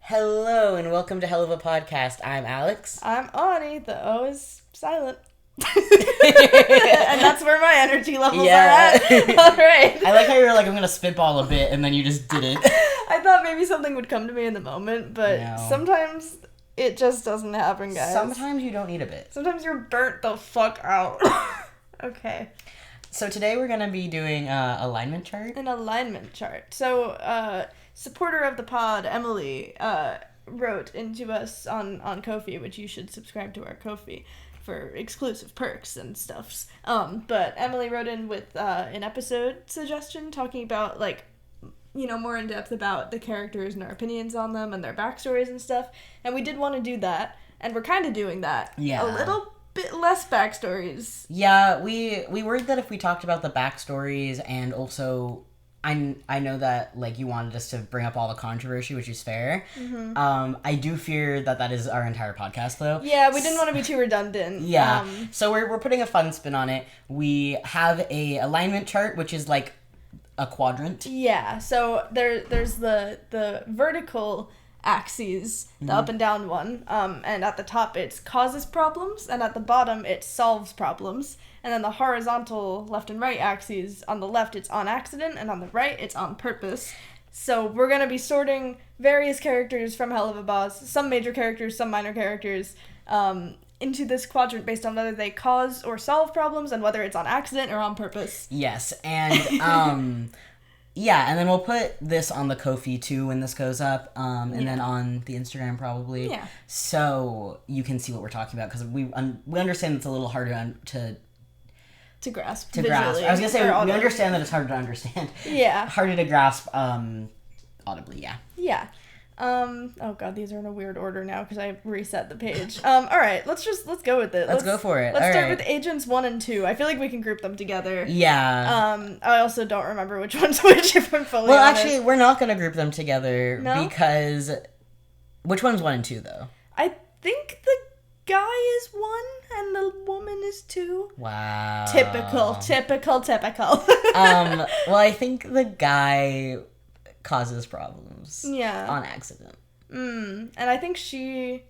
Hello and welcome to Helluva Podcast. I'm Alex. I'm Ani. The O is silent. And that's where my energy levels are at. All right. I like how you were like, I'm going to spitball a bit, and then you just did it. I thought maybe something would come to me in the moment, but No. Sometimes it just doesn't happen, guys. Sometimes you don't need a bit. Sometimes you're burnt the fuck out. Okay. So today we're going to be doing alignment chart. An alignment chart. So, supporter of the pod, Emily, wrote into us on Ko-fi, which you should subscribe to our Ko-fi for exclusive perks and stuffs. But Emily wrote in with an episode suggestion talking about, like, you know, more in depth about the characters and our opinions on them and their backstories and stuff. And we did want to do that, and we're kind of doing that. Yeah. A little bit less backstories. Yeah, we worried that if we talked about the backstories and also... I know that, like, you wanted us to bring up all the controversy, which is fair. Mm-hmm. I do fear that is our entire podcast, though. Yeah, we didn't want to be too redundant. Yeah. So we're putting a fun spin on it. We have a alignment chart, which is like a quadrant. Yeah, so there's the vertical axes, the up and down one, and at the top it's causes problems, and at the bottom it solves problems. And then the horizontal left and right axes, on the left it's on accident, and on the right it's on purpose. So we're going to be sorting various characters from Helluva Boss, some major characters, some minor characters, into this quadrant based on whether they cause or solve problems and whether it's on accident or on purpose. Yes, and yeah, and then we'll put this on the Ko-fi too when this goes up, and then on the Instagram probably. Yeah. So you can see what we're talking about, because we understand it's a little harder To grasp. to grasp. I was gonna say we understand that it's harder to understand. Yeah. Harder to grasp audibly. Yeah. Yeah. Oh god, these are in a weird order now because I reset the page. All right, let's go with it. Let's go for it. Let's All start right. with agents 1 and 2. I feel like we can group them together. Yeah. I also don't remember which one's which, if I'm fully Well, honest. actually, we're not gonna group them together. No? Because which one's 1 and 2 though? I think the guy is 1 and the woman is 2. Wow. Typical. Well, I think the guy causes problems. Yeah. On accident. And I think she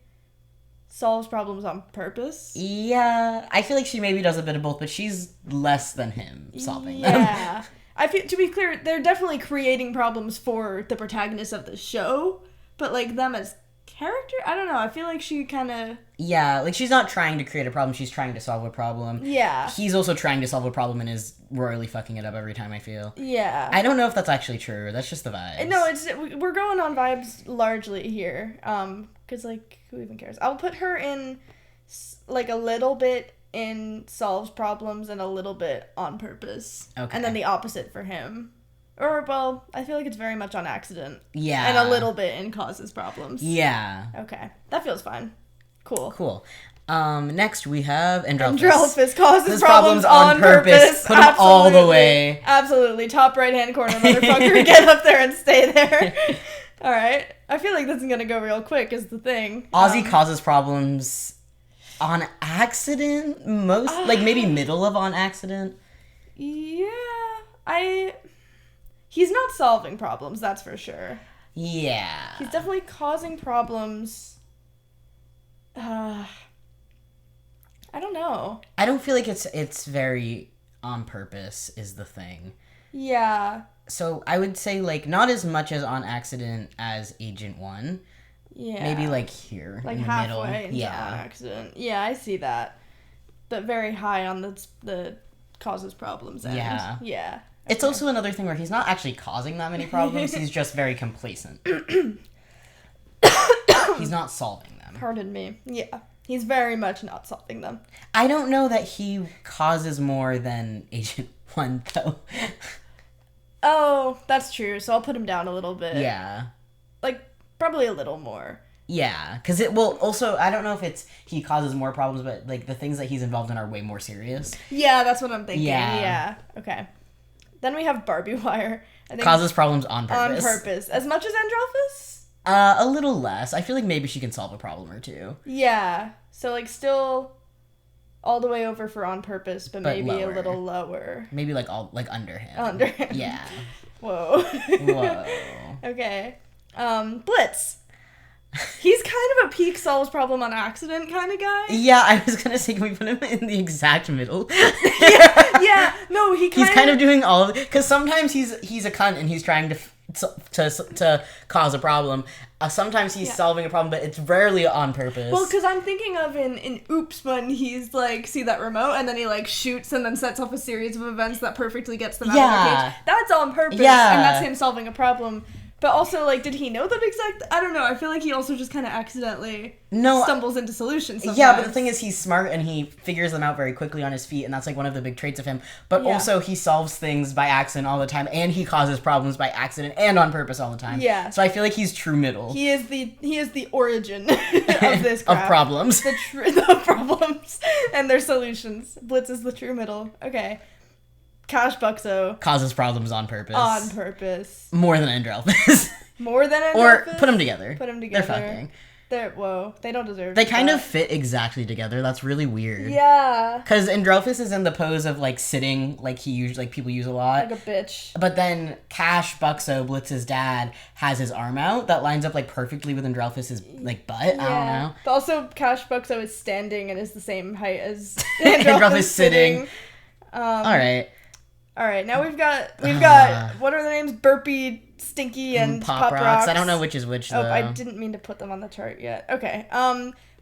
solves problems on purpose. Yeah. I feel like she maybe does a bit of both, but she's less than him solving them. Yeah. I feel, to be clear, they're definitely creating problems for the protagonists of the show, but, like, them as character? I don't know. I feel like she kind of... Yeah, like, she's not trying to create a problem, she's trying to solve a problem. Yeah. He's also trying to solve a problem and is royally fucking it up every time, I feel. Yeah. I don't know if that's actually true. That's just the vibes. No, we're going on vibes largely here. Because, like, who even cares? I'll put her in, like, a little bit in solves problems and a little bit on purpose. Okay. And then the opposite for him. Or, well, I feel like it's very much on accident. Yeah. And a little bit in causes problems. Yeah. Okay. That feels fine. Cool. Next we have Andrelphus. Andrelphus causes His problems on purpose. Put him all the way. Absolutely. Top right-hand corner, motherfucker. Get up there and stay there. All right. I feel like this is going to go real quick is the thing. Ozzy causes problems on accident, like maybe middle of on accident. Yeah. He's not solving problems, that's for sure. Yeah. He's definitely causing problems. I don't know. I don't feel like it's very on purpose is the thing. Yeah. So I would say, like, not as much as on accident as Agent 1. Yeah. Maybe, like, here like in the middle. halfway into on accident. Yeah, I see that. But very high on the causes problems end. Yeah. Yeah. It's also another thing where he's not actually causing that many problems. He's just very complacent. He's not solving them. Pardon me. Yeah. He's very much not solving them. I don't know that he causes more than Agent 1, though. Oh, that's true. So I'll put him down a little bit. Yeah. Like, probably a little more. Yeah, because also, I don't know if he causes more problems, but, like, the things that he's involved in are way more serious. Yeah, that's what I'm thinking. Yeah. Okay. Then we have Barbie Wire. I think Causes problems on purpose. On purpose. As much as Andrelphus? A little less. I feel like maybe she can solve a problem or two. Yeah. So, like, still all the way over for on purpose, but maybe lower. a little lower. Maybe, like, under him. Under him. Yeah. Whoa. Whoa. Okay. Blitz. He's kind of a peak solves problem on accident kind of guy. Yeah, I was gonna say, can we put him in the exact middle? yeah. No, he's kind of doing all of it, because sometimes he's a cunt and he's trying to cause a problem. Sometimes he's solving a problem, but it's rarely on purpose. Well, because I'm thinking of in Oops when he's like, see that remote, and then he like shoots and then sets off a series of events that perfectly gets them out of the cage. That's on purpose, and that's him solving a problem. But also, like, did he know that exact? I don't know. I feel like he also just kind of accidentally stumbles into solutions sometimes. Yeah, but the thing is, he's smart and he figures them out very quickly on his feet, and that's, like, one of the big traits of him. But also, he solves things by accident all the time, and he causes problems by accident and on purpose all the time. Yeah. So I feel like he's true middle. He is the origin of this crap. Of problems. The problems and their solutions. Blitz is the true middle. Okay. Cash Buxo causes problems on purpose. On purpose. More than Andrelphus. More than Andrelphus? Or put them together. They're fucking. They don't deserve They kind of fit exactly together. That's really weird. Yeah. Because Andrelphus is in the pose of, like, sitting, like people use a lot. Like a bitch. But then Cash Buxo, Blitz's dad, has his arm out that lines up, like, perfectly with Andrelphus's, like, butt. Yeah. I don't know. But also, Cash Buxo is standing and is the same height as Andrelphus sitting. All right, now we've got what are the names? Burpee, Stinky, and Pop Rocks. I don't know which is which, though. Oh, I didn't mean to put them on the chart yet. Okay.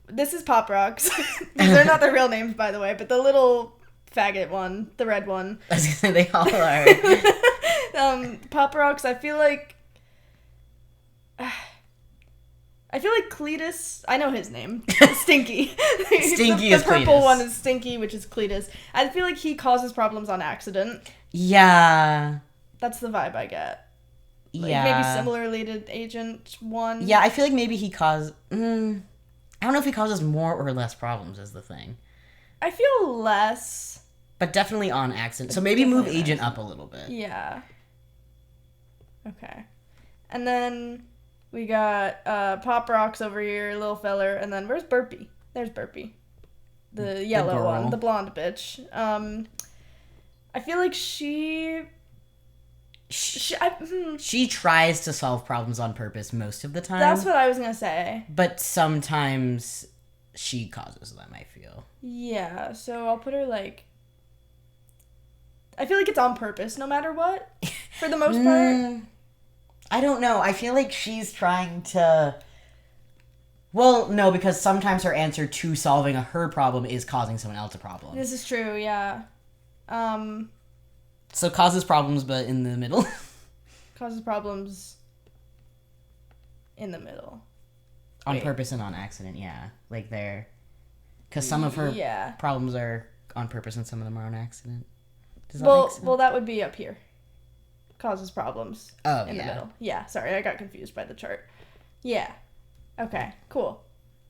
This is Pop Rocks. These are not their real names, by the way, but the little faggot one, the red one. I was gonna say, they all are. Pop Rocks, I feel like Cletus, I know his name. Stinky. Stinky is Cletus. The purple one is Stinky, which is Cletus. I feel like he causes problems on accident. Yeah. That's the vibe I get. Like, maybe similarly to Agent 1. Yeah, I feel like maybe he caused... I don't know if he causes more or less problems is the thing. I feel less. But definitely on accident. So maybe move Agent up a little bit. Yeah. Okay. And then... we got Pop Rocks over here, little feller, and then where's Burpee? There's Burpee. The yellow one, the blonde bitch. I feel like she tries to solve problems on purpose most of the time. That's what I was gonna say. But sometimes she causes them, I feel. Yeah, so I'll put her like... I feel like it's on purpose no matter what, for the most part. I don't know. I feel like she's trying to... Well, no, because sometimes her answer to solving her problem is causing someone else a problem. This is true, yeah. So causes problems, but in the middle? Causes problems in the middle. On purpose and on accident, yeah. Like there. Because some of her problems are on purpose and some of them are on accident. Does that make sense? Well, that would be up here. Causes problems in the middle. Yeah, sorry, I got confused by the chart. Yeah. Okay, cool.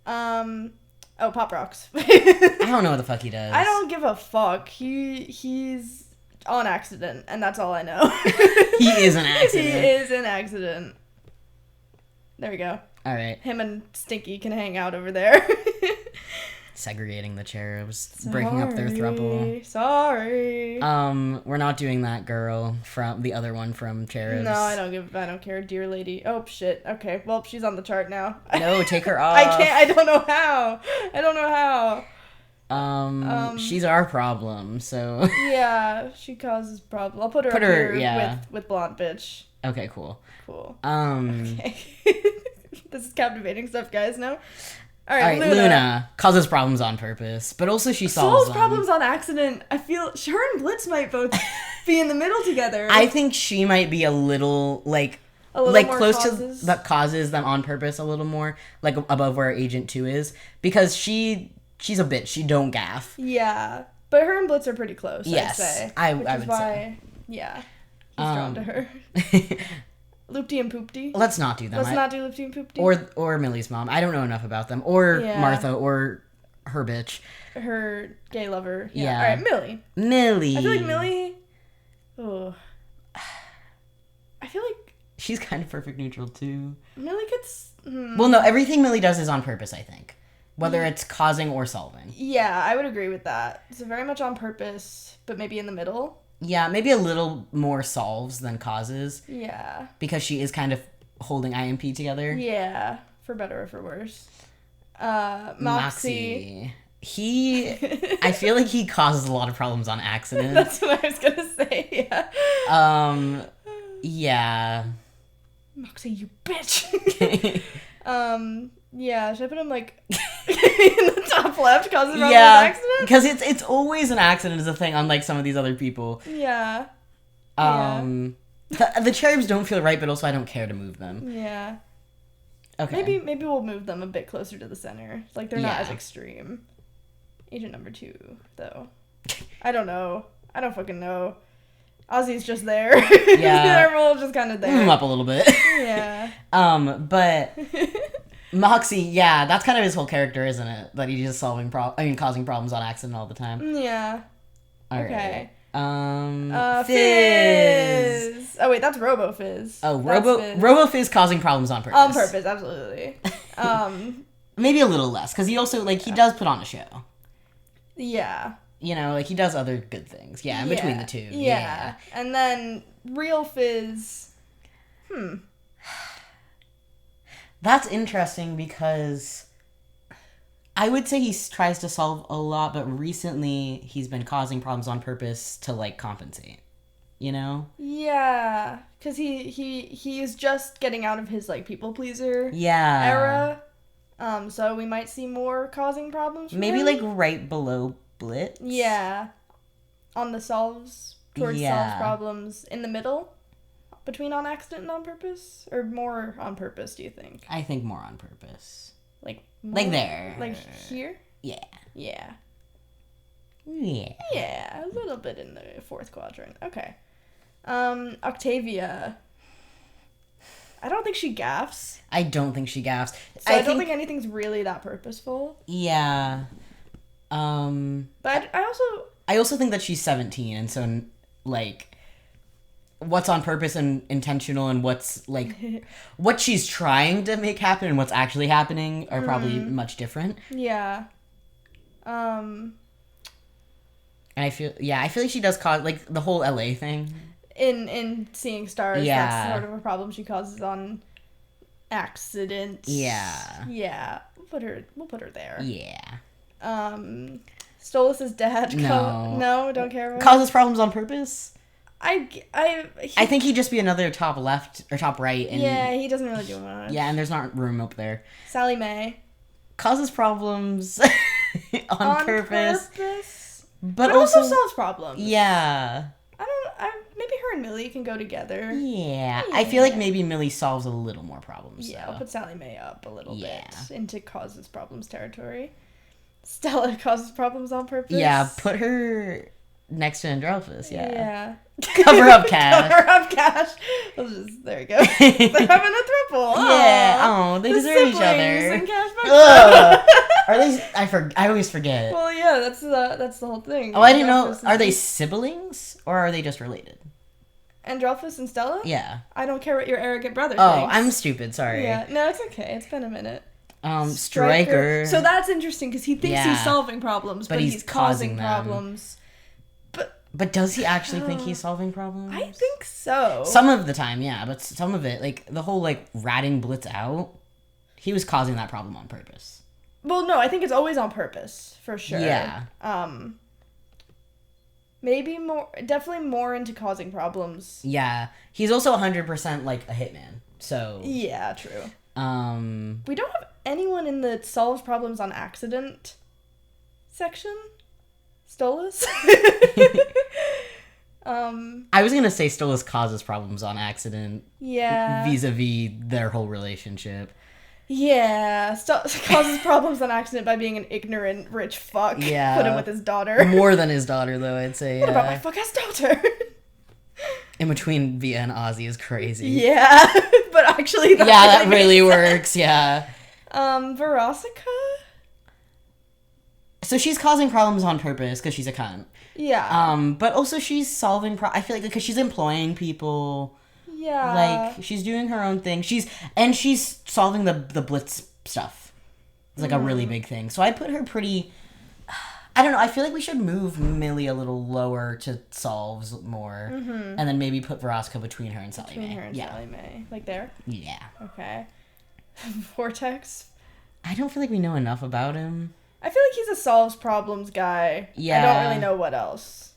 Pop Rocks. I don't know what the fuck he does. I don't give a fuck. He's on accident, and that's all I know. He is an accident. He is an accident. There we go. All right. Him and Stinky can hang out over there. Segregating the cherubs, breaking up their throuple. Sorry. We're not doing that girl from the other one from Cherubs. No, I don't care, dear lady. Oh shit. Okay, well she's on the chart now. No, take her off. I can't. I don't know how. She's our problem. So. Yeah, she causes problems. I'll put her up here with blonde bitch. Okay, cool. Okay. This is captivating stuff, guys. No. All right, Luna causes problems on purpose, but also she solves problems on accident. I feel her and Blitz might both be in the middle together. I think she might be a little close to that causes them on purpose a little more, like above where Agent 2 is, because she's a bitch. She don't gaff. Yeah, but her and Blitz are pretty close. Yes, I'd say. I would say. Yeah, he's drawn to her. Loopty and Poopty. Let's not do them. Let's not do Loopty and Poopty. Or Millie's mom. I don't know enough about them. Or Martha or her bitch. Her gay lover. Yeah. All right, Millie. Millie. I feel like Millie... Oh. I feel like... She's kind of perfect neutral, too. Millie gets... Well, no, everything Millie does is on purpose, I think. Whether it's causing or solving. Yeah, I would agree with that. It's very much on purpose, but maybe in the middle. Yeah, maybe a little more solves than causes. Yeah. Because she is kind of holding IMP together. Yeah, for better or for worse. Moxie. I feel like he causes a lot of problems on accident. That's what I was gonna say, yeah. Yeah. Moxie, you bitch! Yeah, should I put him, like, in the top left, causes problems on accident? Because it's always an accident is a thing, unlike some of these other people. Yeah. The cherubs don't feel right, but also I don't care to move them. Yeah. Okay. Maybe we'll move them a bit closer to the center. Like, they're not as extreme. Agent number 2, though. I don't know. I don't fucking know. Ozzy's just there. Yeah. They're all just kind of there. Move him up a little bit. Yeah. But Moxie, yeah, that's kind of his whole character, isn't it? That he's just causing problems on accident all the time. Yeah. All okay. Right. Fizz. Oh wait, that's Robo Fizz. Oh, Robo Fizz causing problems on purpose. On purpose, absolutely. Maybe a little less, because he also he does put on a show. Yeah. You know, he does other good things. Yeah, in between the two. Yeah. And then Real Fizz. That's interesting because I would say he tries to solve a lot, but recently he's been causing problems on purpose to, compensate. You know? Yeah. Because he is just getting out of his, people pleaser era. So we might see more causing problems from Maybe, him. right below Blitz? Yeah. On the solves problems in the middle? Between on accident and on purpose? Or more on purpose, do you think? I think more on purpose. More, there. Here? Yeah. Yeah. Yeah. Yeah, a little bit in the fourth quadrant. Okay. Octavia. I don't think she gaffes. I don't think she gaffes. So I don't think anything's really that purposeful. Yeah. But I also think that she's 17, and so, what's on purpose and intentional and what's, what she's trying to make happen and what's actually happening are probably much different. Yeah. And I feel like she does cause, the whole LA thing. In Seeing Stars, that's sort of a problem she causes on accident. Yeah. Yeah. We'll put her there. Yeah. Stolas' dad. No, don't care about causes problems on purpose. I think he'd just be another top left or top right. And, he doesn't really do much. Yeah, and there's not room up there. Sally Mae. Causes problems on purpose. But also solves problems. Yeah. Maybe her and Millie can go together. Yeah. I feel like maybe Millie solves a little more problems. Yeah, I'll put Sally Mae up a little bit into causes problems territory. Stella causes problems on purpose. Yeah, put her next to Andrelphus, Yeah. Cover up Cash. Cover up Cash. There you go. They're having a throuple. Yeah. Oh, they deserve each other. And Cash Are they? I always forget. Well, yeah, that's the whole thing. Oh, I didn't know. Are they siblings or are they just related? Andrelphus and Stella? Yeah. I don't care what your arrogant brother thinks. Oh, I'm stupid. Sorry. Yeah. No, it's okay. It's been a minute. Striker. So that's interesting because he thinks he's solving problems, but he's causing problems. But does he actually think he's solving problems? I think so. Some of the time, yeah, but some of it, the whole ratting Blitz out, he was causing that problem on purpose. Well, no, I think it's always on purpose for sure. Yeah. Maybe definitely more into causing problems. Yeah, he's also 100% a hitman. So yeah, true. We don't have anyone in the solves problems on accident section. Stolas? I was gonna say Stolas causes problems on accident. Yeah. Vis-a-vis their whole relationship. Yeah. Causes problems on accident by being an ignorant rich fuck. Yeah. Put him with his daughter. More than his daughter, though, I'd say. What about my fuck-ass daughter? In between Via and Ozzy is crazy. Yeah. But actually that really works, yeah. Veronica? So she's causing problems on purpose because she's a cunt. Yeah. But also she's solving I feel like because she's employing people. Yeah. She's doing her own thing. She's solving the Blitz stuff. It's a really big thing. So I'd put her pretty. I don't know. I feel like we should move Millie a little lower to solves more, and then maybe put Veronica between her and Sally Mae. Sally Mae, there. Yeah. Okay. Vortex. I don't feel like we know enough about him. I feel like he's a solves problems guy. Yeah. I don't really know what else.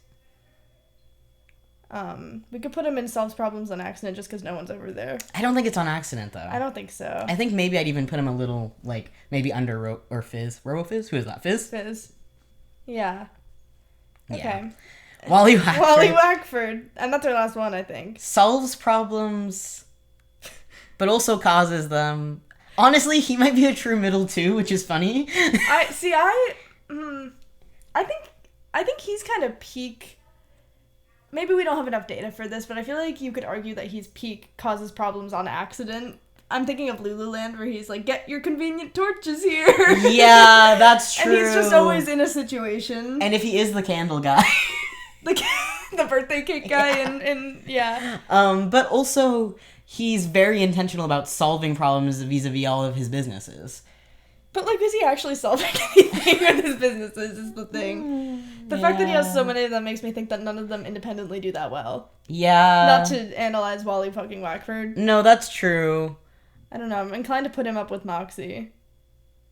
We could put him in solves problems on accident just because no one's over there. I don't think it's on accident, though. I don't think so. I think maybe I'd even put him a little, like, maybe under or Fizz. Robo-Fizz? Who is that? Fizz? Fizz. Yeah. Okay. Yeah. Wally Wackford. Wally Wackford. And that's our last one, I think. Solves problems, but also causes them. Honestly, he might be a true middle too, which is funny. I think he's kind of peak. Maybe we don't have enough data for this, but I feel like you could argue that he's peak causes problems on accident. I'm thinking of Lululand, where he's like, "Get your convenient torches here." Yeah, that's true. And he's just always in a situation. And if he is the candle guy, the birthday cake guy, and yeah. But also he's very intentional about solving problems vis-a-vis all of his businesses. But, like, is he actually solving anything with his businesses is the thing. The fact that he has so many of them makes me think that none of them independently do that well. Yeah. Not to analyze Wally fucking Wackford. No, that's true. I don't know. I'm inclined to put him up with Moxie.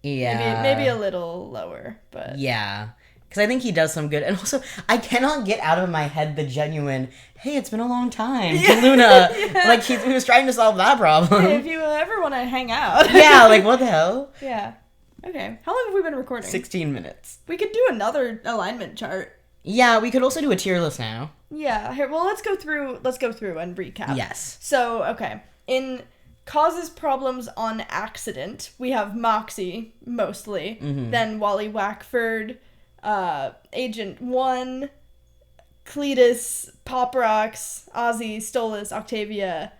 Yeah. Maybe a little lower, but... Yeah. Because I think he does some good. And also, I cannot get out of my head the genuine, hey, it's been a long time, to Luna. Yeah. Like, he was trying to solve that problem. Hey, if you ever want to hang out. Yeah, like, what the hell? Yeah. Okay. How long have we been recording? 16 minutes. We could do another alignment chart. Yeah, we could also do a tier list now. Yeah. Here, well, let's go through and recap. Yes. So, okay. In causes problems on accident, we have Moxie, mostly. Mm-hmm. Then Wally Wackford, Agent 1, Cletus, Pop Rocks, Ozzy, Stolas, Octavia,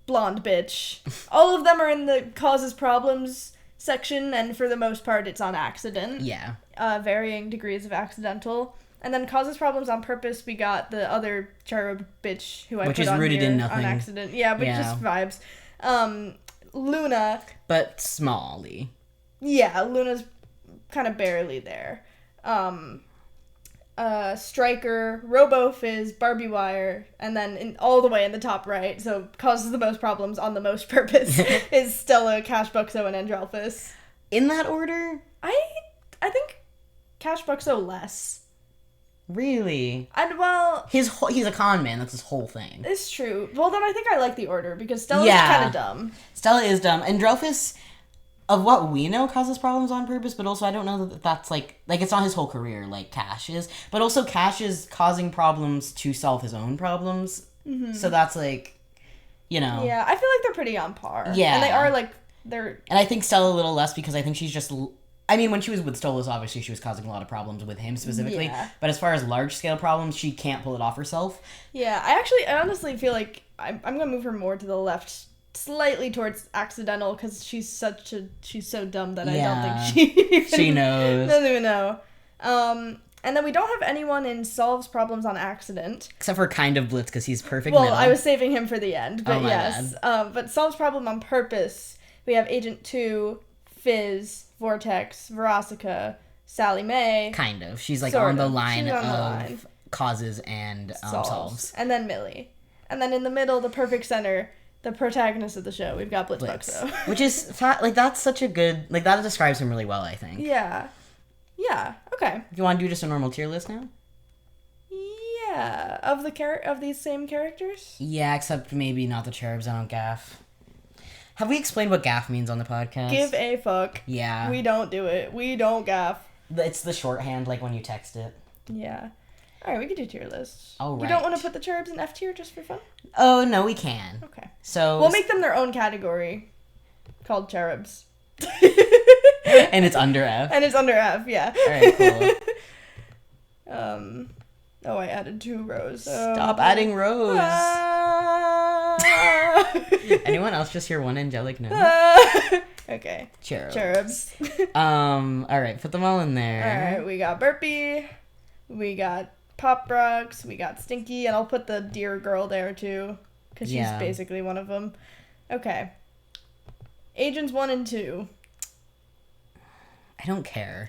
Blonde Bitch. All of them are in the causes problems section, and for the most part, it's on accident. Yeah. Varying degrees of accidental. And then causes problems on purpose, we got the other cherub bitch who I Which put is on rooted here in nothing. on accident. Yeah, but just vibes. Luna. But smally. Yeah, Luna's kind of barely there. Striker, Robo-Fizz, Barbie Wire, and then all the way in the top right, so causes the most problems on the most purpose, is Stella, Cash Buxo, and Andrelphus. In that order? I think Cash Buxo less. Really? And, well... He's a con man, that's his whole thing. It's true. Well, then I think I like the order, because Stella's kind of dumb. Stella is dumb. Andrelphus, of what we know, causes problems on purpose, but also I don't know that that's, like, it's not his whole career, like Cash is. But also Cash is causing problems to solve his own problems. Mm-hmm. So that's, like, you know. Yeah, I feel like they're pretty on par. Yeah. And they are, like, they're... And I think Stella a little less because I think she's just... I mean, when she was with Stolas, obviously she was causing a lot of problems with him specifically. Yeah. But as far as large-scale problems, she can't pull it off herself. Yeah, I honestly feel like I'm going to move her more to the left, slightly towards accidental, because she's so dumb that I don't think she knows. Doesn't even know. And then we don't have anyone in solves problems on accident. Except for kind of Blitz, because he's perfect Well, middle. I was saving him for the end, but yes. Bad. But solves problem on purpose, we have Agent 2, Fizz, Vortex, Verosica, Sally Mae. Kind of. She's like on the line of causes and solves. And then Millie. And then in the middle, the perfect center, the protagonist of the show, we've got Blitz. Buxo. Which is, like, that's such a good, like, that describes him really well, I think. Yeah. Yeah, okay. You want to do just a normal tier list now? Yeah. Of these same characters? Yeah, except maybe not the cherubs. I don't gaff. Have we explained what gaff means on the podcast? Give a fuck. Yeah. We don't do it. We don't gaff. It's the shorthand, like when you text it. Yeah. All right, we can do tier lists. All right. You don't want to put the cherubs in F tier just for fun? Oh, no, we can. Okay. So... We'll make them their own category called cherubs. And it's under F. And it's under F, yeah. All right, cool. Oh, I added 2 rows. Stop adding rows. Anyone else just hear one angelic note? Okay. Cherubs. All right, put them all in there. All right, we got Burpee, we got Pop Rocks, we got Stinky, and I'll put the deer girl there too, because she's basically one of them. Okay. Agents 1 and 2. I don't care.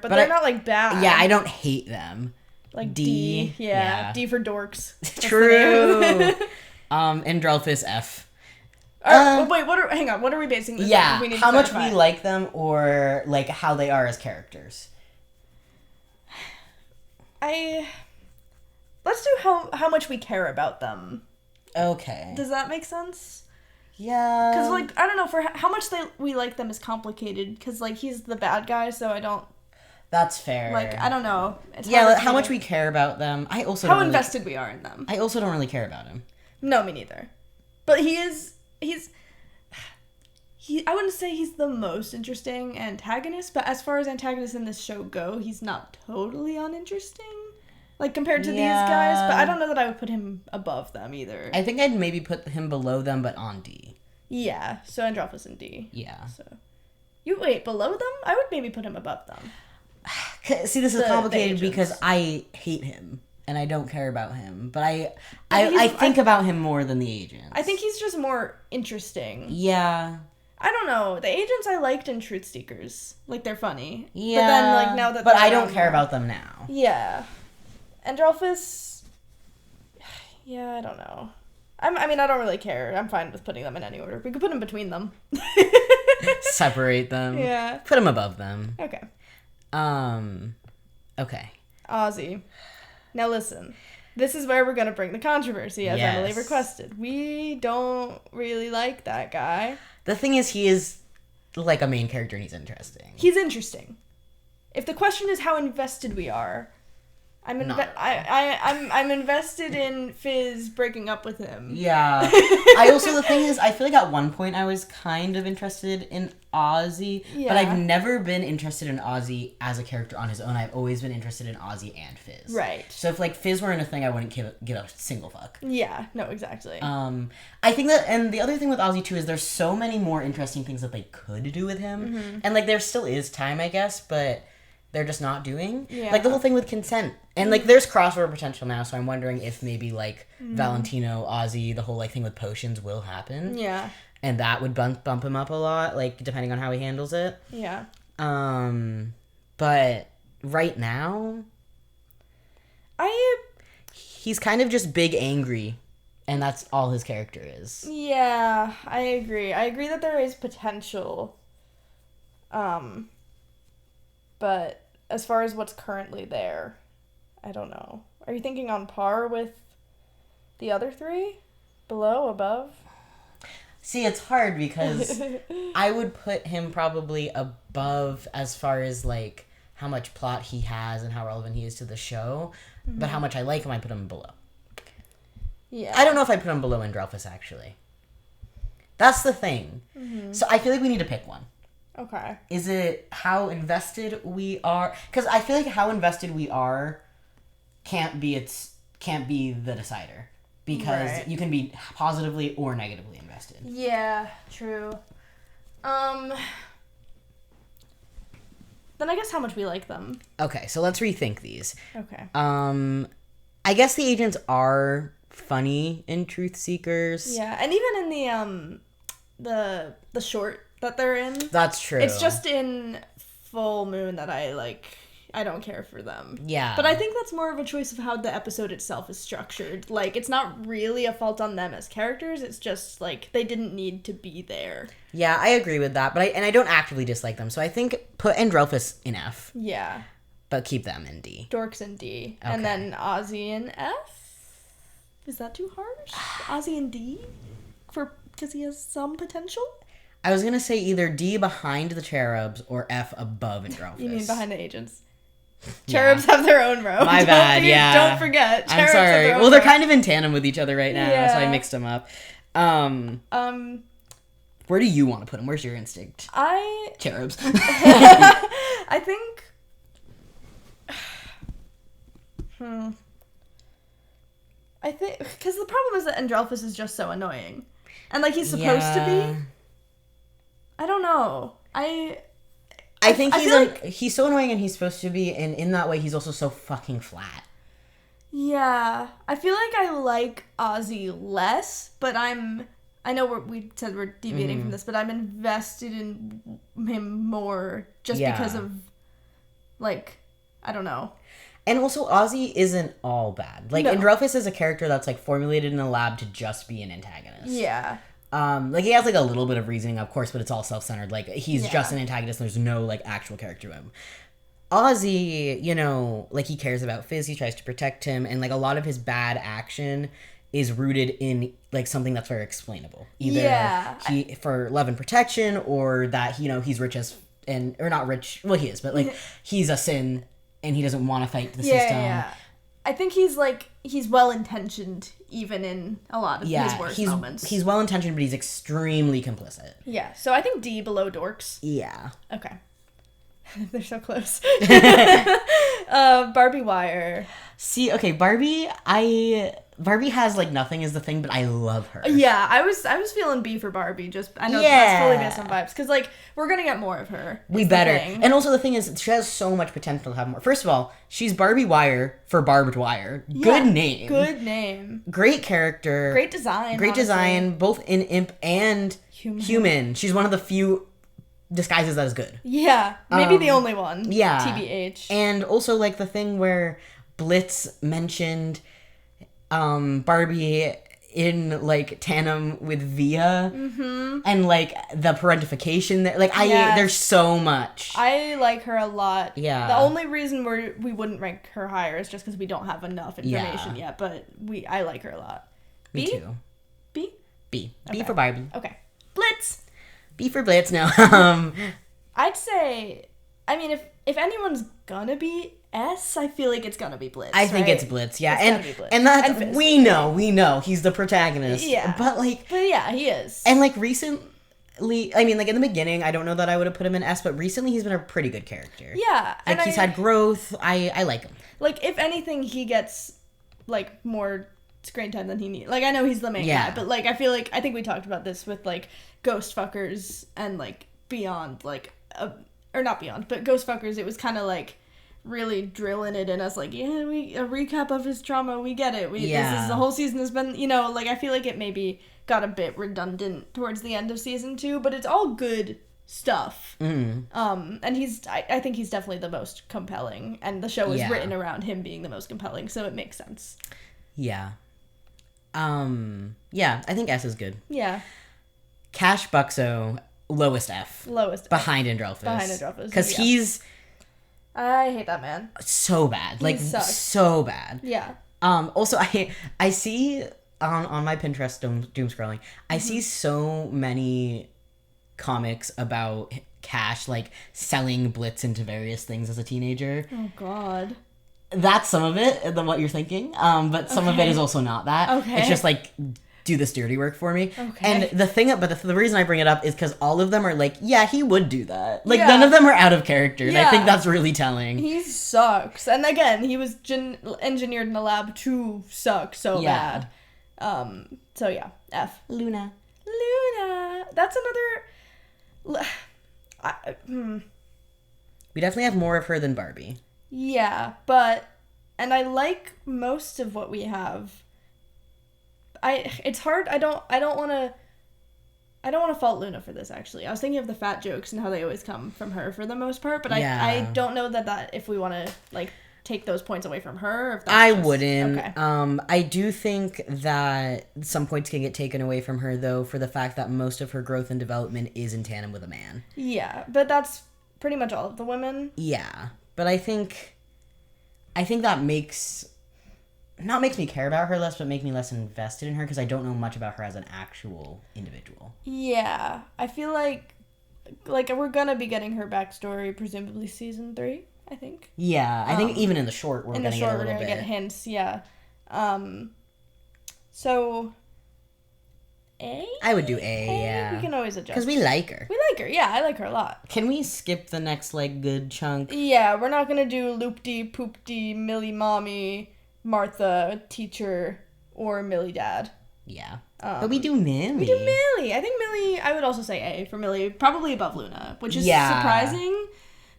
But they're not, like, bad. Yeah, I don't hate them. Like D. Yeah. D for dorks. True. Andrelphus F. Wait, hang on, what are we basing this on? Yeah, We need to how much clarify. we like them or, like, how they are as characters. Let's do how much we care about them. Okay. Does that make sense? Yeah. Because, like, I don't know, for how much we like them is complicated, because, like, he's the bad guy, so I don't... That's fair. Like, I don't know. It's how much we care about them. I also How don't invested we are in them. I also don't really care about him. No, me neither. But he's... I wouldn't say he's the most interesting antagonist, but as far as antagonists in this show go, he's not totally uninteresting. Like, compared to these guys, but I don't know that I would put him above them either. I think I'd maybe put him below them, but on D. Yeah, so Androphis and D. Yeah. So, below them? I would maybe put him above them. See, this is complicated because I hate him, and I don't care about him, but I think about him more than the agents. I think he's just more interesting. Yeah. I don't know. The agents I liked in Truth Seekers. Like, they're funny. Yeah. But then, like, now that But I don't care about them now. Yeah. Androphis... Yeah, I don't know. I mean, I don't really care. I'm fine with putting them in any order. We could put them between them. Separate them. Yeah. Put them above them. Okay. Okay. Ozzy. Now listen. This is where we're going to bring the controversy, as Emily requested. We don't really like that guy. The thing is, he is, like, a main character and he's interesting. He's interesting. If the question is how invested we are, I'm invested in Fizz breaking up with him. Yeah. The thing is, I feel like at one point I was kind of interested in Ozzy, but I've never been interested in Ozzy as a character on his own. I've always been interested in Ozzy and Fizz. Right. So if, like, Fizz weren't a thing, I wouldn't give a single fuck. Yeah, no, exactly. I think that, and the other thing with Ozzy, too, is there's so many more interesting things that they could do with him. Mm-hmm. And, like, there still is time, I guess, but... they're just not doing. Yeah. Like, the whole thing with consent. And, like, there's crossover potential now, so I'm wondering if maybe, like, Valentino, Ozzy, the whole, like, thing with potions will happen. Yeah. And that would bump him up a lot, like, depending on how he handles it. Yeah. But right now... he's kind of just big angry, and that's all his character is. Yeah, I agree. I agree that there is potential. But... as far as what's currently there, I don't know. Are you thinking on par with the other three? Below? Above? See, it's hard because I would put him probably above as far as, like, how much plot he has and how relevant he is to the show. Mm-hmm. But how much I like him, I put him below. Yeah. I don't know if I put him below Androphis, actually. That's the thing. Mm-hmm. So I feel like we need to pick one. Okay. Is it how invested we are? Because I feel like how invested we are can't be the decider. Because you can be positively or negatively invested. Yeah, true. Then I guess how much we like them. Okay, so let's rethink these. Okay. I guess the agents are funny in Truth Seekers. Yeah, and even in the short that they're in. That's true. It's just in Full Moon that I don't care for them. Yeah. But I think that's more of a choice of how the episode itself is structured. Like, it's not really a fault on them as characters. It's just, like, they didn't need to be there. Yeah, I agree with that. But I don't actively dislike them. So I think put Androphis in F. Yeah. But keep them in D. Dorks in D. Okay. And then Ozzy in F? Is that too harsh? Ozzy in D? Because he has some potential? I was going to say either D behind the Cherubs or F above Androphis. You mean behind the agents? Cherubs have their own row. My bad, Don't forget. I'm sorry. Well, they're kind of in tandem with each other right now, so I mixed them up. Where do you want to put them? Where's your instinct? Cherubs. I think... I think... Because the problem is that Androphis is just so annoying. And, like, he's supposed to be. I don't know. I think he's so annoying and he's supposed to be, and in that way he's also so fucking flat. Yeah. I feel like I like Ozzy less, but I know we said we're deviating from this, but I'm invested in him more just because of, like, I don't know. And also, Ozzy isn't all bad. Like, Androphis is a character that's, like, formulated in a lab to just be an antagonist. Yeah. Like, he has, like, a little bit of reasoning, of course, but it's all self-centered. Like, he's Yeah. just an antagonist. There's no, like, actual character to him. Ozzy, you know, like, he cares about Fizz. He tries to protect him. And, like, a lot of his bad action is rooted in, like, something that's very explainable. Either for love and protection, or that, you know, he's rich or not rich. Well, he is, but, like, he's a sin and he doesn't want to fight the system. Yeah. I think he's well-intentioned even in a lot of his worst moments. He's well-intentioned, but he's extremely complicit. Yeah, so I think D below dorks. Yeah. Okay. They're so close. Barbie Wire. See, okay, Barbie has, like, nothing is the thing, but I love her. Yeah, I was feeling B for Barbie. I know that's fully based on vibes. Because, like, we're going to get more of her. We better. And also, the thing is, she has so much potential to have more. First of all, she's Barbie Wire for Barbed Wire. Good name. Good name. Great character. Great design. Great design, both in Imp and human. She's one of the few disguises that is good. Yeah, maybe the only one. Yeah. TBH. And also, like, the thing where Blitz mentioned Barbie in, like, tandem with Via, and, like, the parentification there. Like, there's so much. I like her a lot. Yeah. The only reason we wouldn't rank her higher is just because we don't have enough information yet, but I like her a lot. Me too. B? B. Okay. B for Barbie. Okay. Blitz! B for Blitz, no. I'd say, I mean, if anyone's gonna be S, I feel like it's gonna be Blitz. I think it's Blitz, yeah. It's gotta be Blitz. And that's, Fizz. we know, he's the protagonist. Yeah. But yeah, he is. And, like, recently, I mean, like, in the beginning, I don't know that I would have put him in S, but recently he's been a pretty good character. Yeah. Like, he's had growth. I like him. Like, if anything, he gets, like, more screen time than he needs. Like, I know he's the main guy, but, like, I think we talked about this with, like, Ghost Fuckers and, like, Beyond, like, or not Beyond, but Ghost Fuckers, it was kind of, like, really drilling it in us, like, a recap of his trauma, we get it. This is, the whole season has been, you know, like, I feel like it maybe got a bit redundant towards the end of season 2, but it's all good stuff. And I think he's definitely the most compelling, and the show is written around him being the most compelling, so it makes sense. Yeah. Yeah, I think S is good. Yeah. Cash Buxo, lowest F. Behind Andrelphus. Because he's... I hate that man. So bad. Like, so bad. Yeah. Also, I see on my Pinterest doom scrolling, I see so many comics about Cash, like, selling Blitz into various things as a teenager. Oh, God. That's some of it, than what you're thinking. But some of it is also not that. Okay. It's just, like, do this dirty work for me. Okay. And the reason I bring it up is because all of them are like, yeah, he would do that. Like, none of them are out of character, and I think that's really telling. He sucks. And again, he was engineered in a lab to suck so bad. So yeah, F. Luna. That's another... We definitely have more of her than Barbie. Yeah, and I like most of what we have. It's hard. I don't want to fault Luna for this, actually. I was thinking of the fat jokes and how they always come from her for the most part, but I don't know that if we want to, like, take those points away from her. Or if that's wouldn't. Okay. I do think that some points can get taken away from her, though, for the fact that most of her growth and development is in tandem with a man. Yeah, but that's pretty much all of the women. Yeah, but I think that not makes me care about her less, but make me less invested in her, because I don't know much about her as an actual individual. Yeah, I feel like we're gonna be getting her backstory, presumably season 3, I think. Yeah, I think even in the short, we're gonna get a little bit. We're gonna get hints, yeah. So, A? I would do A, yeah. We can always adjust. Because we like her. We like her, yeah, I like her a lot. Can we skip the next, like, good chunk? Yeah, we're not gonna do Loop-de, Poop-de, Millie Mommy, Martha, Teacher, or Millie Dad. Yeah. But we do Millie. We do Millie. I think Millie, I would also say A for Millie, probably above Luna, which is surprising.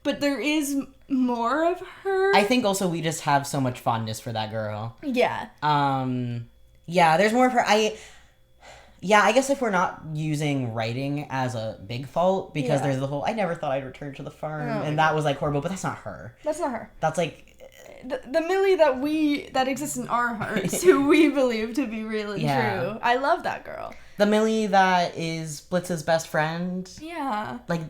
But there is more of her. I think also we just have so much fondness for that girl. Yeah. Yeah, there's more of her. I guess if we're not using writing as a big fault, because there's the whole, I never thought I'd return to the farm, and that was, like, horrible, but that's not her. That's not her. That's, like... The Millie that exists in our hearts, who we believe to be real and true. I love that girl. The Millie that is Blitz's best friend. Yeah. Like,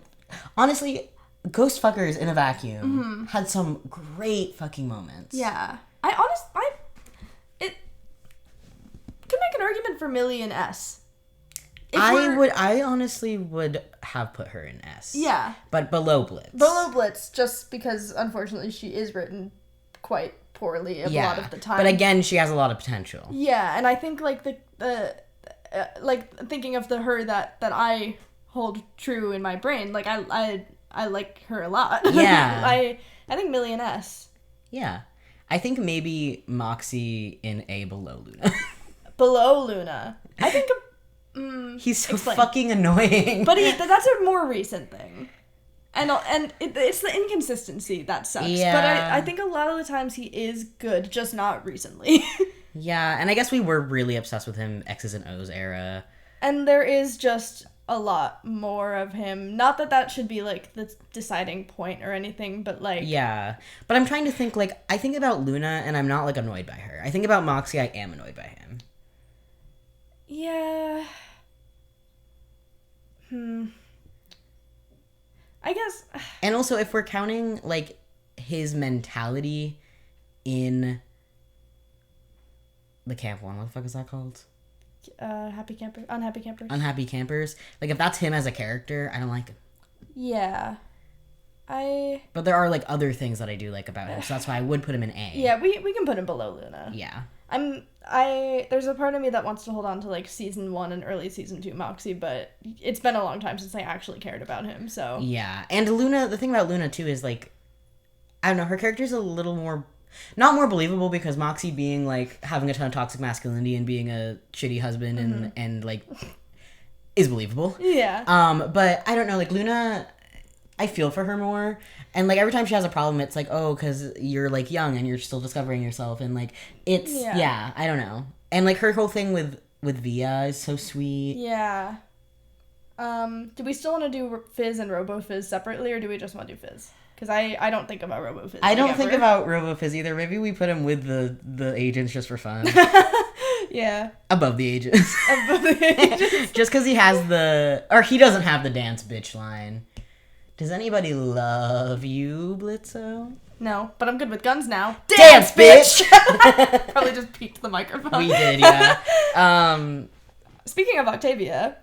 honestly, Ghost Fuckers in a Vacuum had some great fucking moments. Yeah. It could make an argument for Millie and S. I honestly would have put her in S. Yeah. But below Blitz. Below Blitz, just because, unfortunately, she is written quite poorly a lot of the time. But again, she has a lot of potential. Yeah, and I think, like, like, thinking of her that I hold true in my brain, like, I like her a lot. Yeah. I think Millie and S. Yeah. I think maybe Moxie in A below Luna. Below Luna. I think... He's so fucking annoying. But that's a more recent thing. And it's the inconsistency that sucks. Yeah. But I think a lot of the times he is good, just not recently. Yeah, and I guess we were really obsessed with him X's and O's era. And there is just a lot more of him. Not that should be, like, the deciding point or anything, but, like... Yeah. But I'm trying to think, like, I think about Luna, and I'm not, like, annoyed by her. I think about Moxie, I am annoyed by him. Yeah... I guess... And also, if we're counting, like, his mentality in the camp one, what the fuck is that called? Unhappy Campers. Unhappy Campers. Like, if that's him as a character, I don't like him. Yeah. But there are, like, other things that I do like about him, so that's why I would put him in A. Yeah, we can put him below Luna. Yeah. There's a part of me that wants to hold on to, like, season 1 and early season 2 Moxie, but it's been a long time since I actually cared about him, so. Yeah. And Luna, the thing about Luna, too, is, like, I don't know, her character's a little more, not more believable, because Moxie being, like, having a ton of toxic masculinity and being a shitty husband and like, is believable. Yeah. But I don't know, like, Luna, I feel for her more. And, like, every time she has a problem, it's like, oh, because you're, like, young and you're still discovering yourself. And, like, it's, yeah, I don't know. And, like, her whole thing with Via is so sweet. Yeah. Do we still want to do Fizz and Robo-Fizz separately, or do we just want to do Fizz? Because I don't think about Robo-Fizz. I don't think about Robo-Fizz either. Maybe we put him with the agents just for fun. Yeah. Above the agents. Above the agents. Just because he has he doesn't have the dance bitch line. Does anybody love you, Blitzo? No, but I'm good with guns now. Dance bitch! Probably just peeked the microphone. We did, yeah. Speaking of Octavia.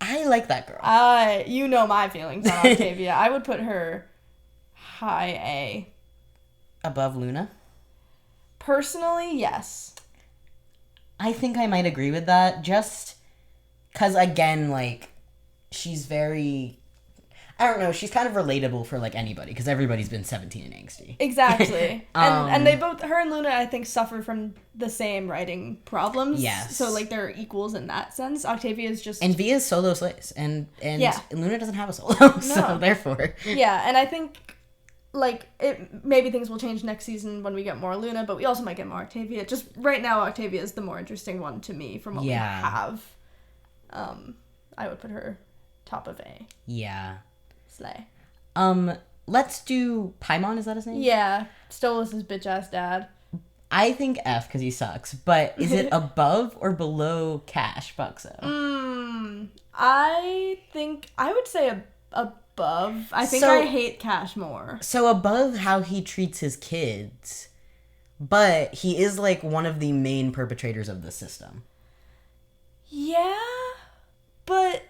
I like that girl. You know my feelings on Octavia. I would put her high A. Above Luna? Personally, yes. I think I might agree with that. Just because, again, like, she's very... I don't know, she's kind of relatable for, like, anybody, because everybody's been 17 and angsty. Exactly. And they both, her and Luna, I think, suffer from the same writing problems. Yes. So, like, they're equals in that sense. Octavia's just... And Via's solo slays, and Luna doesn't have a solo, no. So therefore... Yeah, and I think, like, maybe things will change next season when we get more Luna, but we also might get more Octavia. Just right now, Octavia is the more interesting one to me from what we have. I would put her top of A. Yeah. Slay. Let's do Paimon, is that his name? Yeah. Stolas' bitch-ass dad. I think F because he sucks, but is it above or below Cash Buxo? I think, I would say above. I think I hate Cash more. So above how he treats his kids, but he is, like, one of the main perpetrators of the system. Yeah, but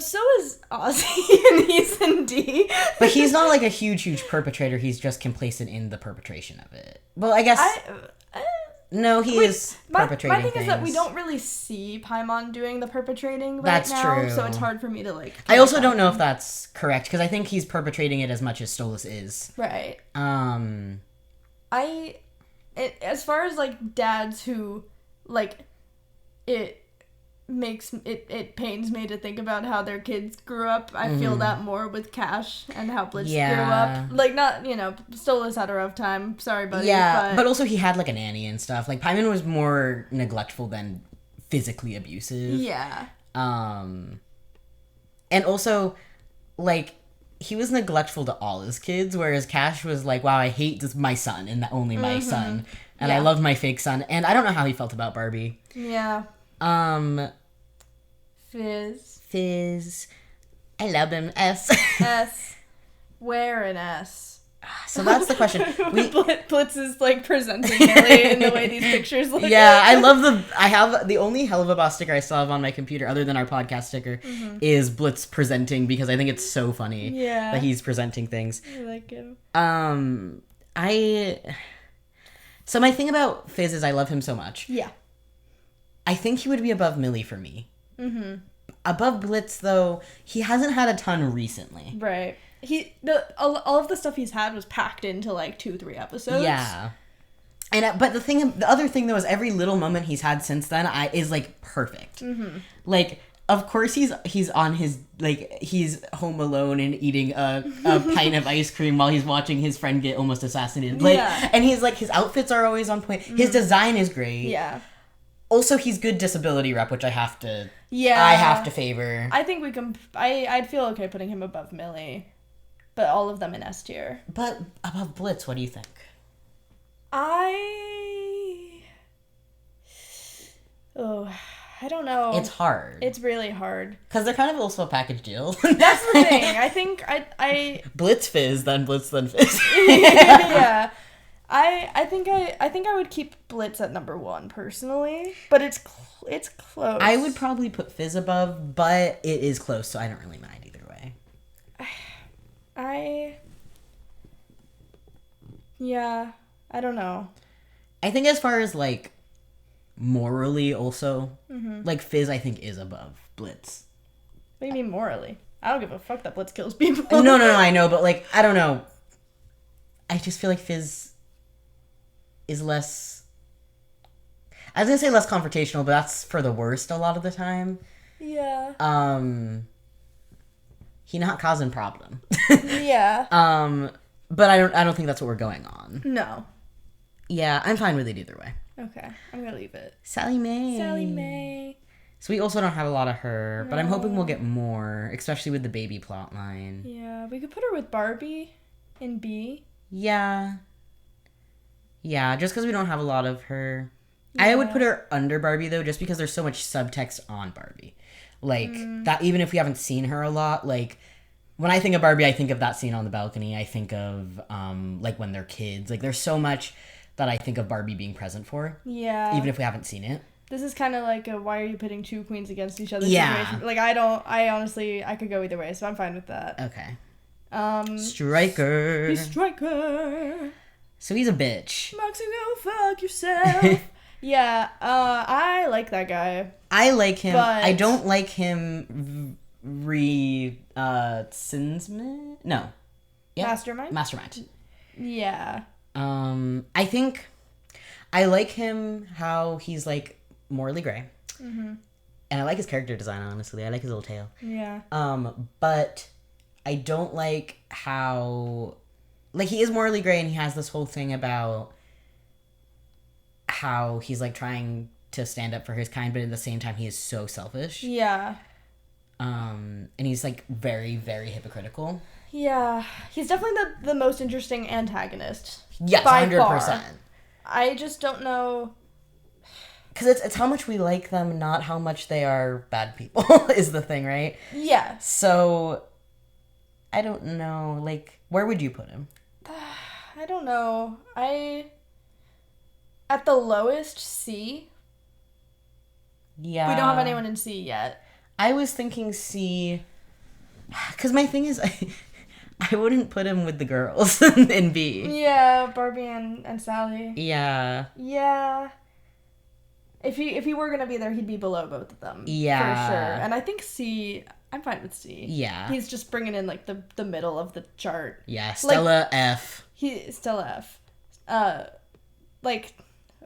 so is Ozzy, and he's in D. But he's not, like, a huge perpetrator. He's just complacent in the perpetration of it. Well, I guess... no, he is perpetrating my thing things. is that we don't really see Paimon doing the perpetrating right That's now. true. So it's hard for me to, like... I also don't know if that's correct, because I think he's perpetrating it as much as Stolas is. Right. As far as, like, dads who, like, it pains me to think about how their kids grew up. I feel that more with Cash and how Blitz grew up. Like, not, Stolas had a rough time. Sorry, buddy. Yeah, but also he had, like, a nanny and stuff. Like, Paimon was more neglectful than physically abusive. Yeah. And also, like, he was neglectful to all his kids, whereas Cash was like, wow, I hate my son and only my son. And I love my fake son. And I don't know how he felt about Barbie. Yeah. Fizz. I love him. S. S. Where an S? So that's the question. Blitz is like presenting Millie in the way these pictures look. Yeah, I have the only Helluva Boss sticker I still have on my computer, other than our podcast sticker, is Blitz presenting, because I think it's so funny that he's presenting things. I like him. So my thing about Fizz is I love him so much. Yeah. I think he would be above Millie for me. Above Blitz, though, he hasn't had a ton recently. Right. All of the stuff he's had was packed into like 2-3 episodes. Yeah. And but the other thing though is every little moment he's had since then is like perfect. Like, of course he's on his, like, he's home alone and eating a pint of ice cream while he's watching his friend get almost assassinated. Like, and he's like, his outfits are always on point. His design is great. Yeah. Also, he's good disability rep, which I have to favor. I think we can. I'd feel okay putting him above Millie, but all of them in S tier. But above Blitz, what do you think? I don't know. It's hard. It's really hard. Because they're kind of also a package deal. That's the thing. I think I Blitz Fizz, then Blitz, then Fizz. Yeah. I think I would keep Blitz at number 1 personally, but it's close. I would probably put Fizz above, but it is close, so I don't really mind either way. I don't know. I think as far as like morally also, like Fizz I think is above Blitz. What do you mean morally? I don't give a fuck that Blitz kills people. No, I know, but like, I don't know. I just feel like Fizz is less, I was gonna say less confrontational, but that's for the worst a lot of the time. Yeah. He not causing problem. Yeah. But I don't think that's what we're going on. No. Yeah, I'm fine with it either way. Okay, I'm gonna leave it. Sally Mae. So we also don't have a lot of her, but I'm hoping we'll get more, especially with the baby plot line. Yeah, we could put her with Barbie in B. Yeah, just because we don't have a lot of her. Yeah. I would put her under Barbie, though, just because there's so much subtext on Barbie. Like, that, even if we haven't seen her a lot, like, when I think of Barbie, I think of that scene on the balcony. I think of, like, when they're kids. Like, there's so much that I think of Barbie being present for. Yeah. Even if we haven't seen it. This is kind of like a why are you pitting two queens against each other situation. Like, I honestly, I could go either way, so I'm fine with that. Okay. Striker. He's Striker. So he's a bitch. Moxie, go fuck yourself. Yeah, I like that guy. I like him. But I don't like him Sinsman? No. Yeah. Mastermind? Yeah. I think I like him how he's like morally gray. Mm-hmm. And I like his character design, honestly. I like his little tail. Yeah. But I don't like how, like, he is morally gray and he has this whole thing about how he's like trying to stand up for his kind, but at the same time he is so selfish. Yeah. And he's like very, very hypocritical. Yeah. He's definitely the most interesting antagonist. Yes, 100%. I just don't know. Because it's how much we like them, not how much they are bad people, is the thing, right? Yeah. So, I don't know. Like, where would you put him? I don't know. At the lowest, C. Yeah. We don't have anyone in C yet. I was thinking C. Because my thing is, I wouldn't put him with the girls in B. Yeah, Barbie and Sally. Yeah. Yeah. If he were gonna be there, he'd be below both of them. Yeah. For sure. And I think C, I'm fine with C. Yeah. He's just bringing in like the middle of the chart. Yeah, Stella, like, F. Stella F.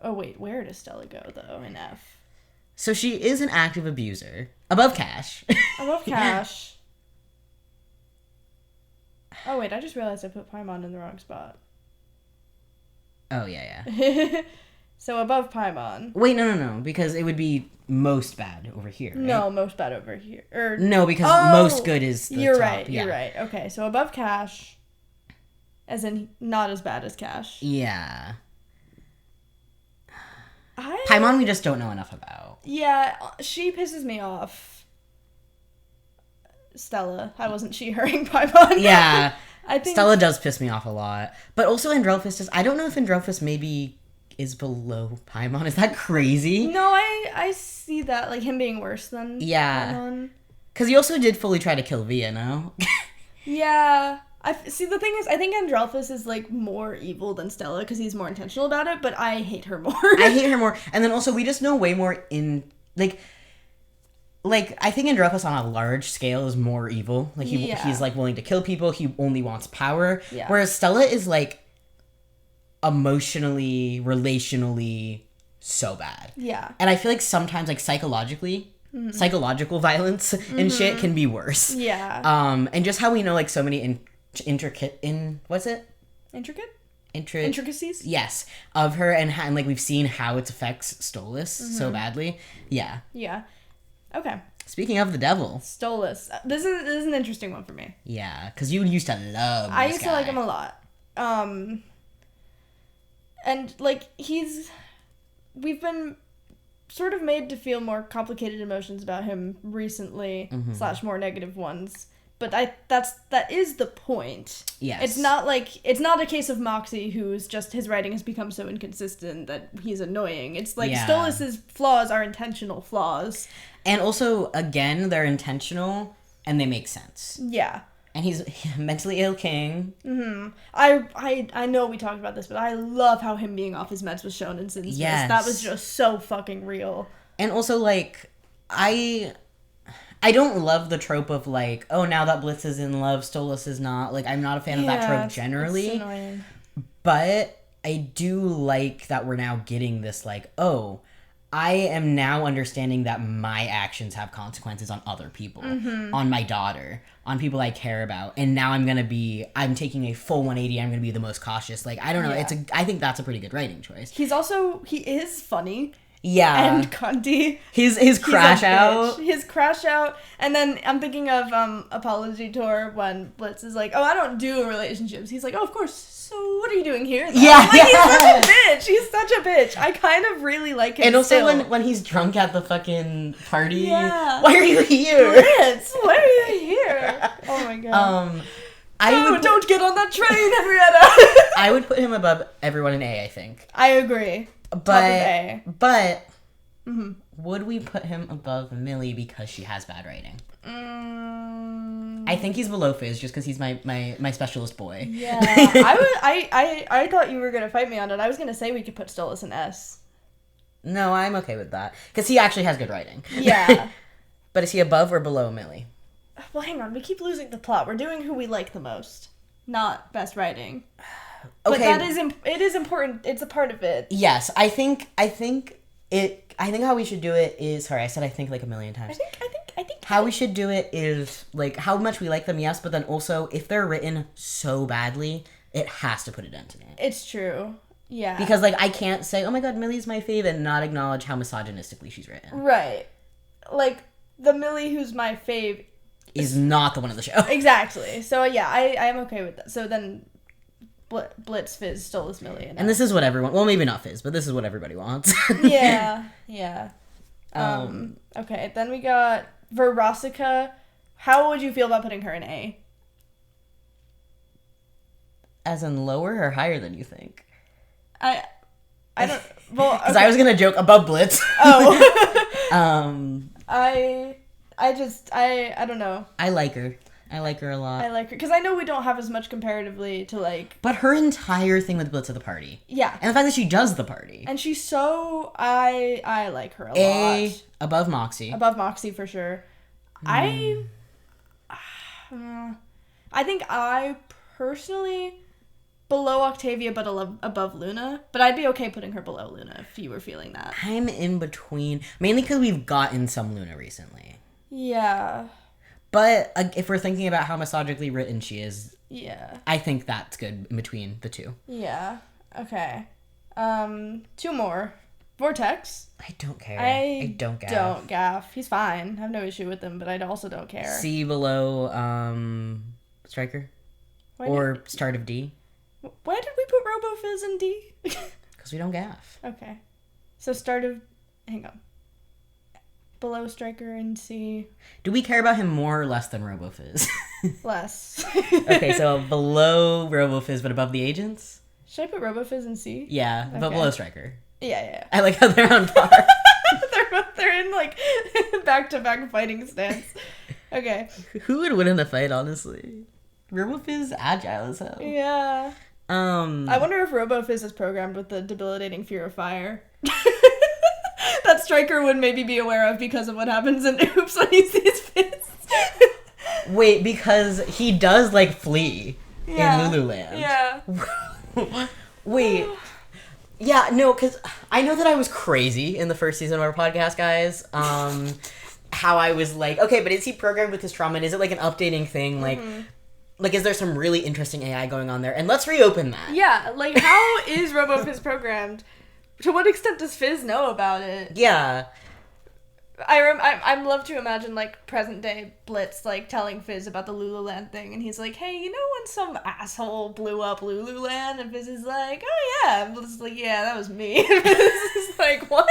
Oh wait, where does Stella go though in F? So she is an active abuser. Above Cash. Above Cash. Oh wait, I just realized I put Paimon in the wrong spot. Oh yeah. So above Paimon. Wait, no, because it would be most bad over here, right? No, most bad over here. No, because most good is the you're top. Right, yeah. You're right. Okay, so above Cash, as in not as bad as Cash. Yeah. Paimon we just don't know enough about. Yeah, she pisses me off. Stella. I wasn't she-herring Paimon. Yeah. I think Stella does piss me off a lot. But also Andrelphus does... I don't know if Andrelphus maybe is below Paimon. Is that crazy? No, I see that, like, him being worse than Paimon. Because he also did fully try to kill Via, no? Yeah. See, the thing is, I think Andrelphus is, like, more evil than Stella because he's more intentional about it, but I hate her more. I hate her more. And then also, we just know way more in... Like, I think Andrelphus on a large scale is more evil. Like, he's, like, willing to kill people. He only wants power. Yeah. Whereas Stella is, like, emotionally, relationally so bad. Yeah. And I feel like sometimes, like, psychological violence and shit can be worse. Yeah. And just how we know, like, so many what's it? Intricacies? Yes. Of her, and like, we've seen how it affects Stolas so badly. Yeah. Yeah. Okay. Speaking of the devil. Stolas. This is an interesting one for me. Yeah, because you used to love I this used guy. to like him a lot. And, like, we've been sort of made to feel more complicated emotions about him recently, / more negative ones. But that is the point. Yes. It's not a case of Moxie who's just, his writing has become so inconsistent that he's annoying. It's like Stolas' flaws are intentional flaws. And also, again, they're intentional and they make sense. Yeah. And he's a mentally ill king. Mm-hmm. I know we talked about this, but I love how him being off his meds was shown in Sin's Mist. That was just so fucking real. And also, like, I don't love the trope of, like, oh, now that Blitz is in love, Stolas is not. Like, I'm not a fan of that trope generally. It's annoying. But I do like that we're now getting this, like, oh, I am now understanding that my actions have consequences on other people, on my daughter, on people I care about. And now I'm taking a full 180. I'm going to be the most cautious. Like, I don't know. Yeah. I think that's a pretty good writing choice. He is funny. Yeah. And cunty. His crash out. His crash out. And then I'm thinking of Apology Tour when Blitz is like, oh, I don't do relationships. He's like, oh, of course. So what are you doing here then? Yeah. Like, he's such a bitch. He's such a bitch. I kind of really like him. And also still. when he's drunk at the fucking party. Yeah. Why are you here? Blitz, why are you here? Oh my god. Don't get on that train, Henrietta. I would put him above everyone in A, I think. I agree. But would we put him above Millie because she has bad writing? I think he's below Fizz just because he's my specialist boy. Yeah, I thought you were gonna fight me on it. I was gonna say we could put Stolas in S. No, I'm okay with that because he actually has good writing. Yeah. But is he above or below Millie? Well, hang on. We keep losing the plot. We're doing who we like the most, not best writing. Okay. But it is important. It's a part of it. Yes, I think how we should do it is... Sorry, I said I think like a million times. I think how we should do it is, like, how much we like them, yes, but then also, if they're written so badly, it has to put a dent in it. It's true. Yeah. Because, like, I can't say, oh my god, Millie's my fave, and not acknowledge how misogynistically she's written. Right. Like, the Millie who's my fave... is not the one of the show. Exactly. So, yeah, I am okay with that. So then... Blitz, Fizz, Stolas, Millie, and this is what everyone... Well, maybe not Fizz, but this is what everybody wants. Yeah. Okay, then we got Verosica. How would you feel about putting her in A? As in lower or higher than you think? I don't... Well, because I was going to joke above Blitz. Oh. I don't know. I like her. I like her a lot. I like her. Because I know we don't have as much comparatively to, like... But her entire thing with Blitz at the party. Yeah. And the fact that she does the party. And she's so... I like her a lot. Above Moxie. Above Moxie, for sure. I think I personally... Below Octavia, but above Luna. But I'd be okay putting her below Luna if you were feeling that. I'm in between. Mainly because we've gotten some Luna recently. Yeah. But if we're thinking about how misogynically written she is, yeah, I think that's good in between the two. Yeah. Okay. 2 more. Vortex. I don't care. I don't gaff. Don't gaff. He's fine. I have no issue with him, but I also don't care. C below Striker? Or Start of D? Why did we put RoboFizz in D? Because we don't gaff. Okay. So Start of... Hang on. below Striker and C. Do we care about him more or less than RoboFizz? Less. Okay, so below RoboFizz, but above the agents? Should I put RoboFizz in C? Yeah, but below Striker. Yeah. I like how they're on par. they're in like back-to-back fighting stance. Okay. Who would win in a fight, honestly? RoboFizz agile as hell. Yeah. I wonder if RoboFizz is programmed with the debilitating fear of fire. That Striker would maybe be aware of because of what happens in Oops when he sees fists. Wait, because he does, like, flee in Lululand. Yeah. Wait. Yeah, no, because I know that I was crazy in the first season of our podcast, guys. How I was like, okay, but is he programmed with his trauma? And is it, like, an updating thing? Like, is there some really interesting AI going on there? And let's reopen that. Yeah, like, how is RoboFizz programmed? To what extent does Fizz know about it? Yeah. I love to imagine, like, present-day Blitz, like, telling Fizz about the Lululand thing, and he's like, hey, you know when some asshole blew up Lululand? And Fizz is like, oh, yeah. And Blitz is like, yeah, that was me. And Fizz is like, what?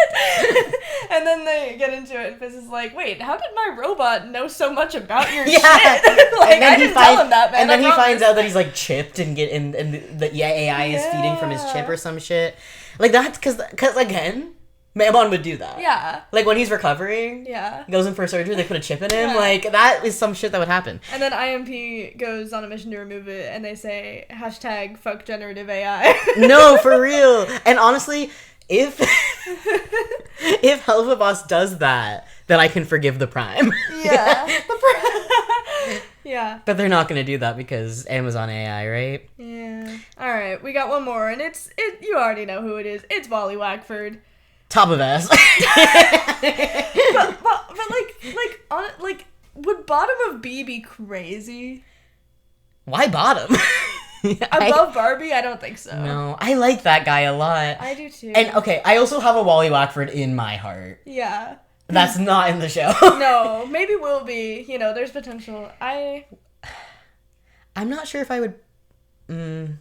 And then they get into it, and Fizz is like, wait, how did my robot know so much about your shit? Like, I didn't tell him that, man. And then he finds out that he's, like, chipped and the AI is feeding from his chip or some shit. Like, that's because again... Mammon would do that. Yeah. Like, when he's recovering, he goes in for surgery, they put a chip in him. Like, that is some shit that would happen. And then IMP goes on a mission to remove it, and they say, hashtag fuck generative AI. No, for real. And honestly, if Helluva Boss does that, then I can forgive the Prime. Yeah. Yeah. But they're not going to do that because Amazon AI, right? Yeah. Alright, we got one more, and you already know who it is. It's Wally Wackford. Top of ass. but like, would bottom of B be crazy? Why bottom? Above Barbie? I don't think so. No, I like that guy a lot. I do too. And okay, I also have a Wally Wackford in my heart. Yeah. That's not in the show. No, maybe will be. You know, there's potential. I'm not sure if I would... I'm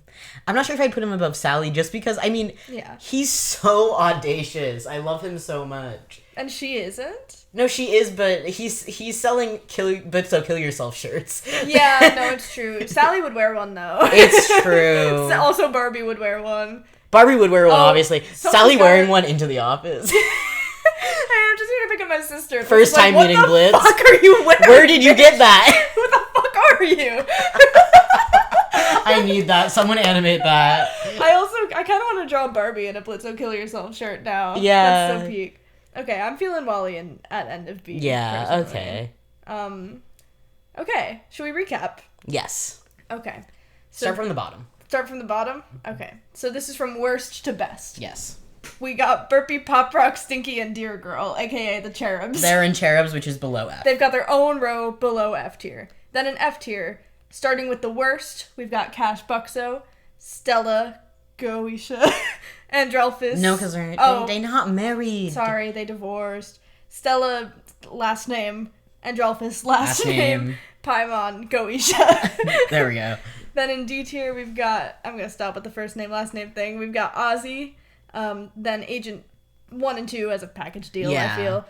not sure if I'd put him above Sally just because, I mean, he's so audacious. I love him so much. And she isn't? No, she is, but he's selling kill yourself shirts. Yeah, no, it's true. Sally would wear one, though. It's true. Also, Barbie would wear one. Barbie would wear one, obviously. Sally wearing one into the office. Hey, I'm just here to pick up my sister. First time meeting Blitz. What the fuck are you wearing? Where did you get that? Who the fuck are you? I need that. Someone animate that. I kind of want to draw Barbie in a Blitzo Kill Yourself shirt now. Yeah. That's so peak. Okay, I'm feeling Wally at end of B. Yeah, personally. Okay. Okay, should we recap? Yes. Okay. So, Start from the bottom. Start from the bottom? Okay. So this is from worst to best. Yes. We got Burpee, Pop Rock, Stinky, and Deer Girl, aka the Cherubs. They're in Cherubs, which is below F. They've got their own row below F tier. Then in F tier, starting with the worst, we've got Cash Buxo, Stella, Goetia, and Drelfus. No, because they're not married. Sorry, they divorced. Stella, last name, and Drelfus, last name. Paimon, Goetia. There we go. Then in D tier, we've got, I'm going to stop at the first name, last name thing. We've got Ozzy, then Agent 1 and 2 as a package deal, I feel.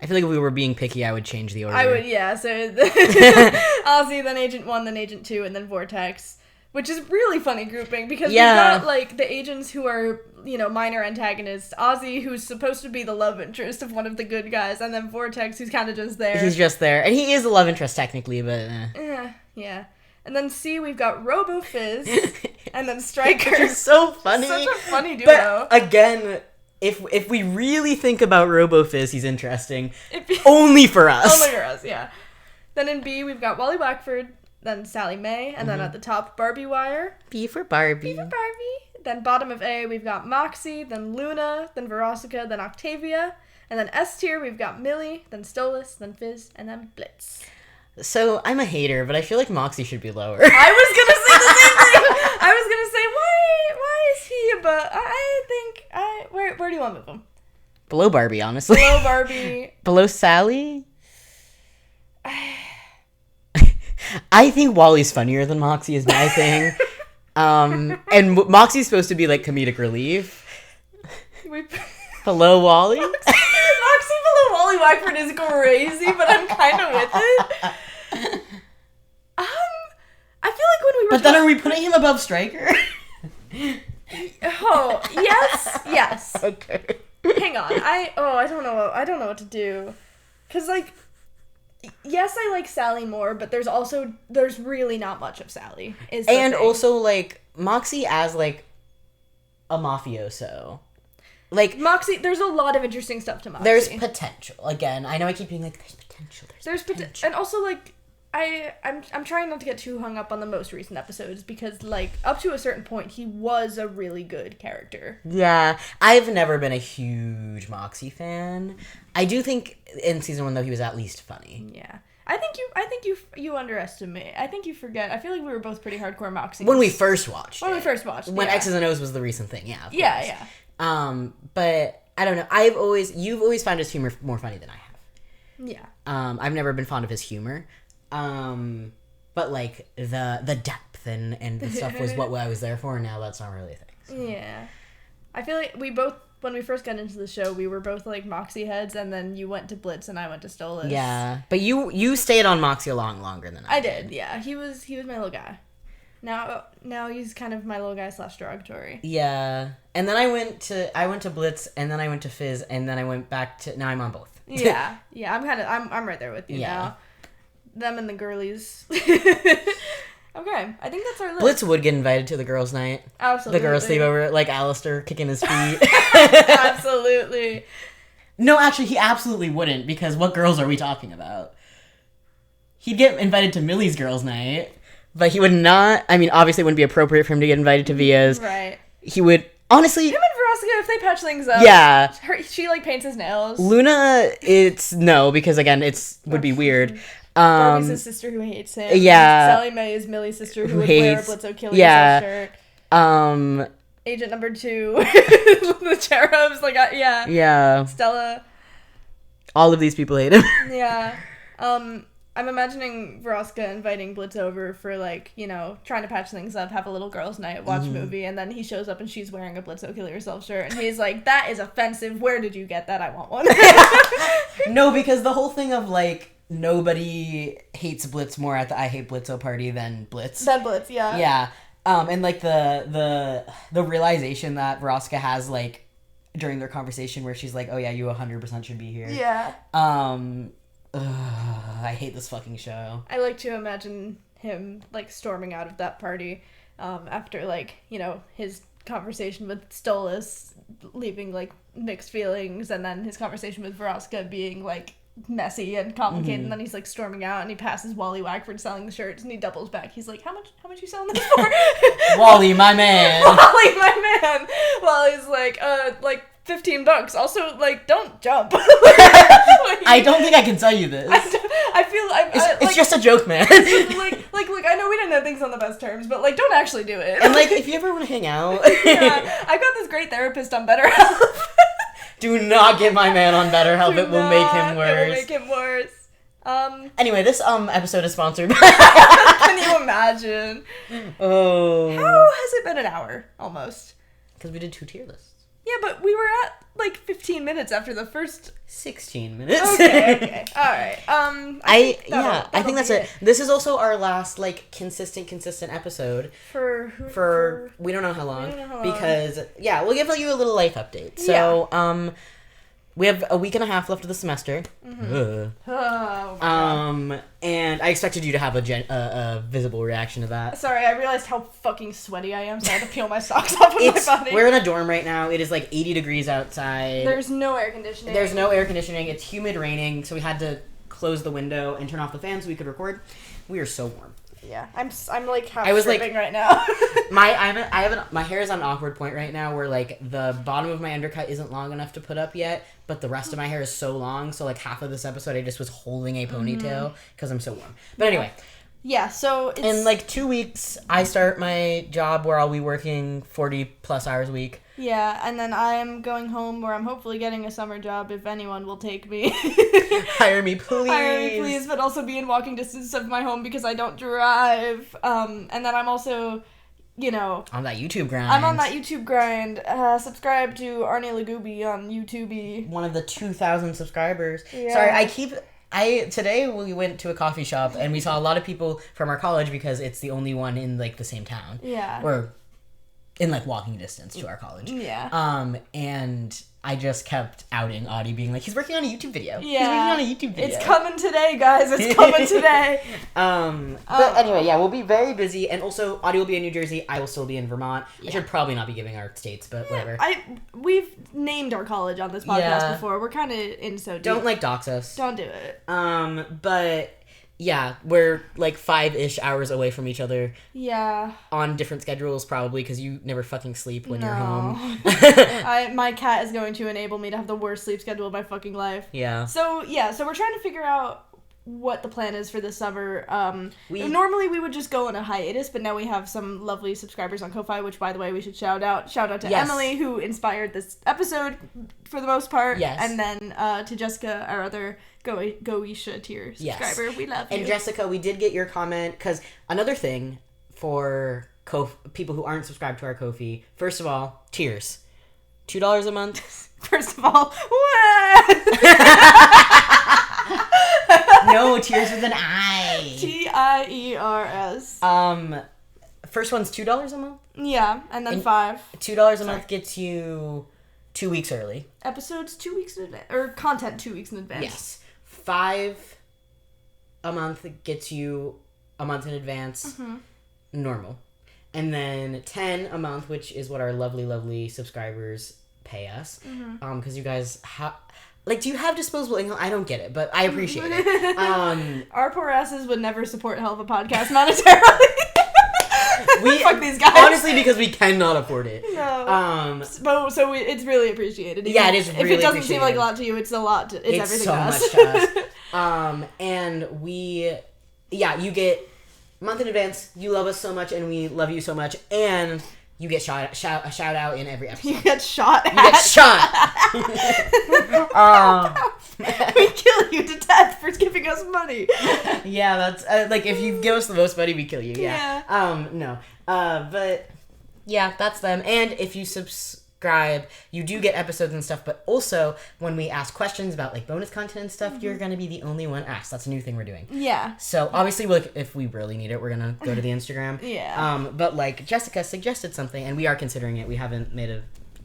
I feel like if we were being picky, I would change the order. I would, yeah. So Ozzy, then Agent 1, then Agent 2, and then Vortex. Which is really funny grouping because we've got, like, the agents who are, you know, minor antagonists. Ozzy, who's supposed to be the love interest of one of the good guys, and then Vortex, who's kind of just there. He's just there. And he is a love interest, technically, but... Yeah. And then C, we've got RoboFizz, and then Striker. Which is so funny. Such a funny duo. But, again... If we really think about RoboFizz, he's interesting. Only for us. Only for us, yeah. Then in B, we've got Wally Wackford, then Sally Mae, and then at the top, Barbie Wire. B for Barbie. B for Barbie. Then bottom of A, we've got Moxie, then Luna, then Veronica, then Octavia. And then S tier, we've got Millie, then Stolas, then Fizz, and then Blitz. So, I'm a hater, but I feel like Moxie should be lower. I was gonna say the same thing! I was gonna say, why is he above? I think, where do you want to move him? Below Barbie, honestly. Below Barbie. Below Sally? I think Wally's funnier than Moxie is my thing. And Moxie's supposed to be, like, comedic relief. Hello, Wally? Moxie below Wally Wackford is crazy, but I'm kind of with it. I feel like when we were But then are we putting him above Stryker? Oh, yes. Okay. Hang on. I don't know what to do. Cuz like yes, I like Sally more, but there's really not much of Sally. And also like Moxie as like a mafioso. Like Moxie, there's a lot of interesting stuff to Moxie. There's potential. Again, I know I keep being like there's potential. There's potential. And also like I'm trying not to get too hung up on the most recent episodes because, like, up to a certain point, he was a really good character. Yeah. I've never been a huge Moxie fan. I do think in season 1, though, he was at least funny. Yeah. I think you underestimate. I think you forget. I feel like we were both pretty hardcore Moxie. When we first watched When When X's and O's was the recent thing, yeah. Yeah. But, I don't know. You've always found his humor more funny than I have. Yeah. I've never been fond of his humor. But like the depth and the stuff was what I was there for, and now that's not really a thing. So. Yeah, I feel like we both, when we first got into the show, we were both like Moxie heads, and then you went to Blitz and I went to Stolas. Yeah, but you stayed on Moxie a lot longer than I did. Yeah, he was my little guy. Now he's kind of my little guy / derogatory. Yeah, and then I went to Blitz, and then I went to Fizz, and then I went back to now I'm on both. Yeah, I'm right there with you now. Them and the girlies. Okay, I think that's our list. Blitz would get invited to the girls' night. Absolutely. The girls' sleepover, like Alistair kicking his feet. Absolutely. No, actually, he absolutely wouldn't, because what girls are we talking about? He'd get invited to Millie's girls' night, but he would not. I mean, obviously, it wouldn't be appropriate for him to get invited to Via's. Right. He would. Honestly, him and Veronica, if they patch things up, yeah, she like paints his nails. Luna, it's no, because again, would be weird. Barbie's his sister who hates him. Yeah. Sally Mae is Millie's sister who would wear a Blitzo Killing shirt. Agent number 2, the cherubs, like yeah. Stella. All of these people hate him. Yeah. I'm imagining Veronica inviting Blitz over for, like, you know, trying to patch things up, have a little girls' night, watch a movie, and then he shows up and she's wearing a Blitzo Kill Yourself shirt, and he's like, that is offensive. Where did you get that? I want one. No, because the whole thing of, like, nobody hates Blitz more at the I Hate Blitzo party than Blitz. Than Blitz, yeah. Yeah. And, like, the realization that Veronica has, like, during their conversation where she's like, oh, yeah, you 100% should be here. Yeah. I hate this fucking show. I like to imagine him, like, storming out of that party after, like, you know, his conversation with Stolas leaving, like, mixed feelings, and then his conversation with Veronica being, like, messy and complicated, and then he's, like, storming out, and he passes Wally Wackford selling the shirts, and he doubles back. He's like, how much you selling this for? Wally, my man. Wally, my man. Wally's like, $15. Also, like, don't jump. I don't think I can tell you this. It's just a joke, man. Look, I know we didn't have things on the best terms, but, like, don't actually do it. And, like, if you ever want to hang out. Yeah, I've got this great therapist on BetterHelp. Do not get my man on BetterHelp. It will make him worse. It will make him worse. Anyway, this episode is sponsored by... Can you imagine? Oh. How has it been an hour, almost? Because we did 2 tier lists. Yeah, but we were at, like, 15 minutes after the first... 16 minutes. Okay. Alright. I think that's it. This is also our last, like, consistent episode. For we don't know how long. Because, yeah, we'll give you a little life update. So, we have a week and a half left of the semester. And I expected you to have a visible reaction to that. Sorry, I realized how fucking sweaty I am, so I had to peel my socks off of my body. We're in a dorm right now. It is like 80 degrees outside. There's no air conditioning. It's humid, raining, so we had to close the window and turn off the fan so we could record. We are so warm. Yeah, I'm like half stripping right now. my hair is on an awkward point right now where like the bottom of my undercut isn't long enough to put up yet, but the rest of my hair is so long. So like half of this episode I just was holding a ponytail because I'm so warm. But anyway. Yeah, so it's... In like 2 weeks, I start my job where I'll be working 40 plus hours a week. Yeah, and then I am going home where I'm hopefully getting a summer job if anyone will take me. Hire me, please. Hire me, please, but also be in walking distance of my home because I don't drive. And then I'm also you know, on that YouTube grind. I'm on that YouTube grind. Subscribe to Arnie Lagooby on YouTube. One of the 2,000 subscribers. Yeah. Sorry, today we went to a coffee shop and we saw a lot of people from our college because it's the only one in like the same town. Yeah. Or in like walking distance to our college. Yeah. And I just kept outing Audie, being like, he's working on a YouTube video. Yeah. He's working on a YouTube video. It's coming today, guys. It's coming today. But anyway, yeah, we'll be very busy. And also, Audie will be in New Jersey. I will still be in Vermont. I should probably not be giving our states, but whatever. We've named our college on this podcast before. We're kind of in so deep. Don't like dox us. Don't do it. But yeah, we're like 5-ish hours away from each other. Yeah. On different schedules, probably, because you never fucking sleep when you're home. My cat is going to enable me to have the worst sleep schedule of my fucking life. Yeah. So we're trying to figure out what the plan is for this summer. Normally we would just go on a hiatus, but now we have some lovely subscribers on Ko-Fi, which, by the way, we should shout out. Shout out to Emily, who inspired this episode for the most part. Yes. And then to Jessica, our other Goisha tier subscriber. Yes. We love you. And Jessica, we did get your comment, because another thing for people who aren't subscribed to our Ko-Fi, first of all, tiers. $2 a month. First of all, what? No, tiers with an I. Tiers. First one's $2 a month. Yeah, and then $5. $2 a month gets you 2 weeks early. Episodes 2 weeks in advance, or content 2 weeks in advance. Yes. $5 a month gets you a month in advance. Mm-hmm. Normal. And then $10 a month, which is what our lovely, lovely subscribers pay us. Mm-hmm. Because you guys do you have disposable income? I don't get it, but I appreciate it. Our poor asses would never support Helluva podcast monetarily. Fuck these guys. Honestly, because we cannot afford it. No. So it's really appreciated. Yeah, it is really appreciated. If it doesn't seem like a lot to you, it's a lot. It's everything so to us. Much to us. And you get a month in advance. You love us so much, and we love you so much, and you get a shout out in every episode. You get shot. We kill you to death for giving us money. Yeah, that's if you give us the most money, we kill you. Yeah. No. But yeah, that's them. And if you subscribe, you do get episodes and stuff. But also, when we ask questions about like bonus content and stuff, you're gonna be the only one asked. That's a new thing we're doing. Yeah. So obviously, if we really need it, we're gonna go to the Instagram. Yeah. But like Jessica suggested something, and we are considering it. We haven't made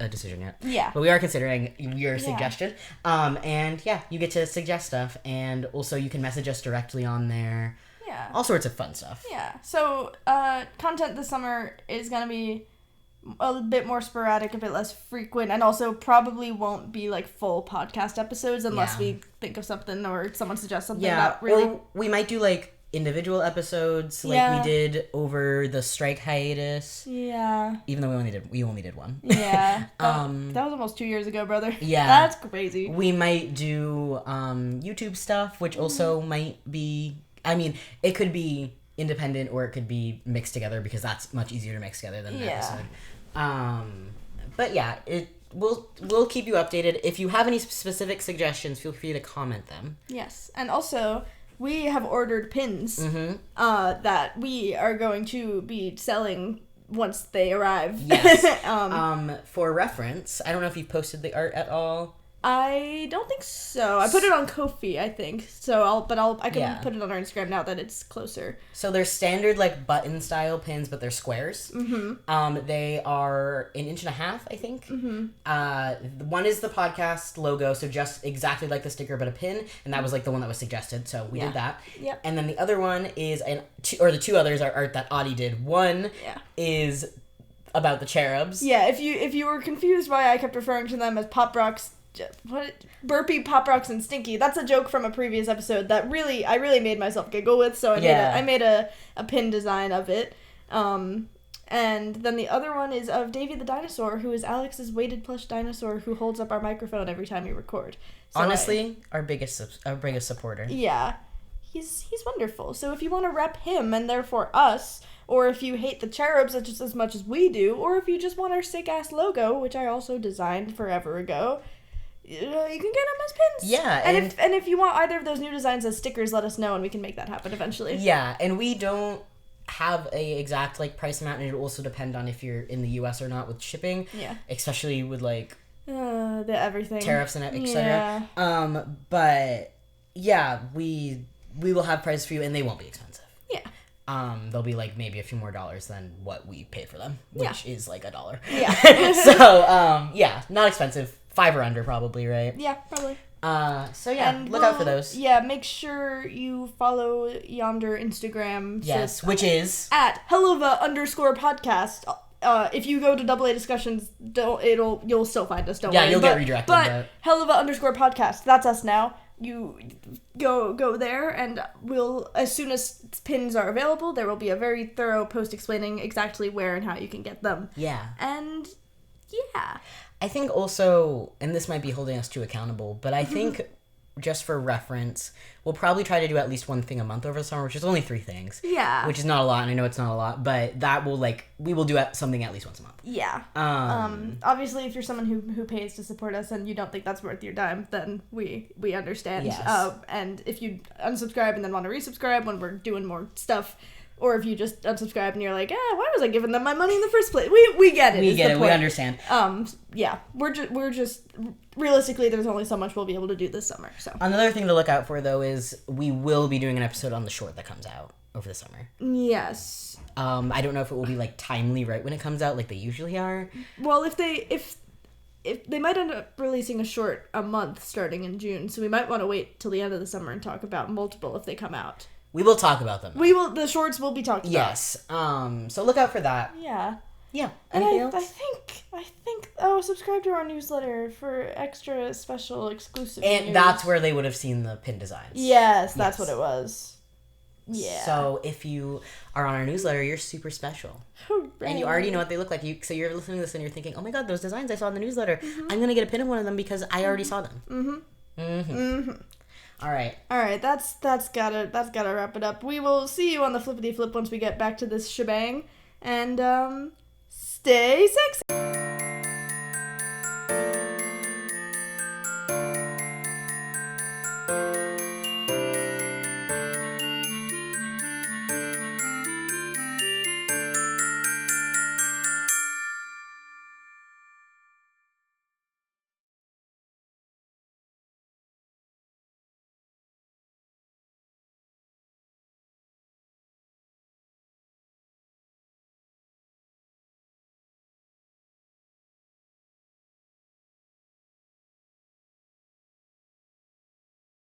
a decision yet. Yeah. But we are considering your suggestion. And yeah, you get to suggest stuff, and also you can message us directly on there. Yeah. All sorts of fun stuff. Yeah. So, content this summer is gonna be a bit more sporadic, a bit less frequent, and also probably won't be like full podcast episodes unless we think of something or someone suggests something that really... Or we might do like individual episodes like we did over the strike hiatus. Yeah. Even though we only did one. Yeah. That was almost 2 years ago, brother. Yeah. That's crazy. We might do YouTube stuff, which also might be... I mean, it could be independent or it could be mixed together because that's much easier to mix together than an episode. But yeah, we'll keep you updated. If you have any specific suggestions, feel free to comment them. Yes. And also, we have ordered pins that we are going to be selling once they arrive. Yes. For reference, I don't know if you've posted the art at all. I don't think so. I put it on Ko-Fi, I think. So I can put it on our Instagram now that it's closer. So they're standard like button style pins, but they're squares. Mm-hmm. They are 1.5 inches, I think. Mm-hmm. One is the podcast logo, so just exactly like the sticker, but a pin, and that was like the one that was suggested. So we did that. Yep. And then the other one is the two others are art that Audie did. One is about the cherubs. Yeah. If you were confused why I kept referring to them as Pop Rocks. Burpee, Pop Rocks, and Stinky. That's a joke from a previous episode that I really made myself giggle with. So I made a pin design of it. And then the other one is of Davy the dinosaur, who is Alex's weighted plush dinosaur who holds up our microphone every time we record. So honestly, our biggest supporter. Yeah, he's wonderful. So if you want to rep him and therefore us, or if you hate the cherubs just as much as we do, or if you just want our sick ass logo, which I also designed forever ago. You can get them as pins. Yeah. And if you want either of those new designs as stickers, let us know and we can make that happen eventually. Yeah, and we don't have a exact like price amount, and it'll also depend on if you're in the US or not with shipping. Yeah. Especially with like the everything. Tariffs and etc. But yeah, we will have prices for you, and they won't be expensive. Yeah. They'll be like maybe a few more dollars than what we paid for them, which is like $1. Yeah. So, yeah, not expensive. 5 or under probably, right? Yeah, probably. So yeah, and look out for those. Yeah, make sure you follow yonder Instagram. Yes, which is at Helluva_podcast. If you go to AA discussions, you'll still find us. Don't worry. You'll get redirected. But Helluva_podcast. That's us now. You go there, and we'll, as soon as pins are available, there will be a very thorough post explaining exactly where and how you can get them. Yeah. And yeah. I think also, and this might be holding us too accountable, but I think just for reference, we'll probably try to do at least one thing a month over the summer, which is only 3 things. Yeah. Which is not a lot, and I know it's not a lot, but that will we will do something at least once a month. Yeah. Obviously, if you're someone who pays to support us and you don't think that's worth your dime, then we understand. Yes. And if you unsubscribe and then want to resubscribe when we're doing more stuff, or if you just unsubscribe and you're like, why was I giving them my money in the first place? We get it. We get it. We understand. Yeah. We're just realistically, there's only so much we'll be able to do this summer. So another thing to look out for though is we will be doing an episode on the short that comes out over the summer. Yes. I don't know if it will be like timely right when it comes out like they usually are. Well, if they might end up releasing a short a month starting in June, so we might want to wait till the end of the summer and talk about multiple if they come out. We will talk about them. The shorts will be talked about. Yes. So look out for that. Yeah. Yeah. Anything else? I think subscribe to our newsletter for extra special exclusive and news. That's where they would have seen the pin designs. Yes, that's what it was. Yeah. So if you are on our newsletter, you're super special. Hooray. And you already know what they look like. So you're listening to this and you're thinking, oh my god, those designs I saw in the newsletter. I'm going to get a pin of one of them because I already saw them. All right. That's gotta wrap it up. We will see you on the flippity flip once we get back to this shebang. And stay sexy.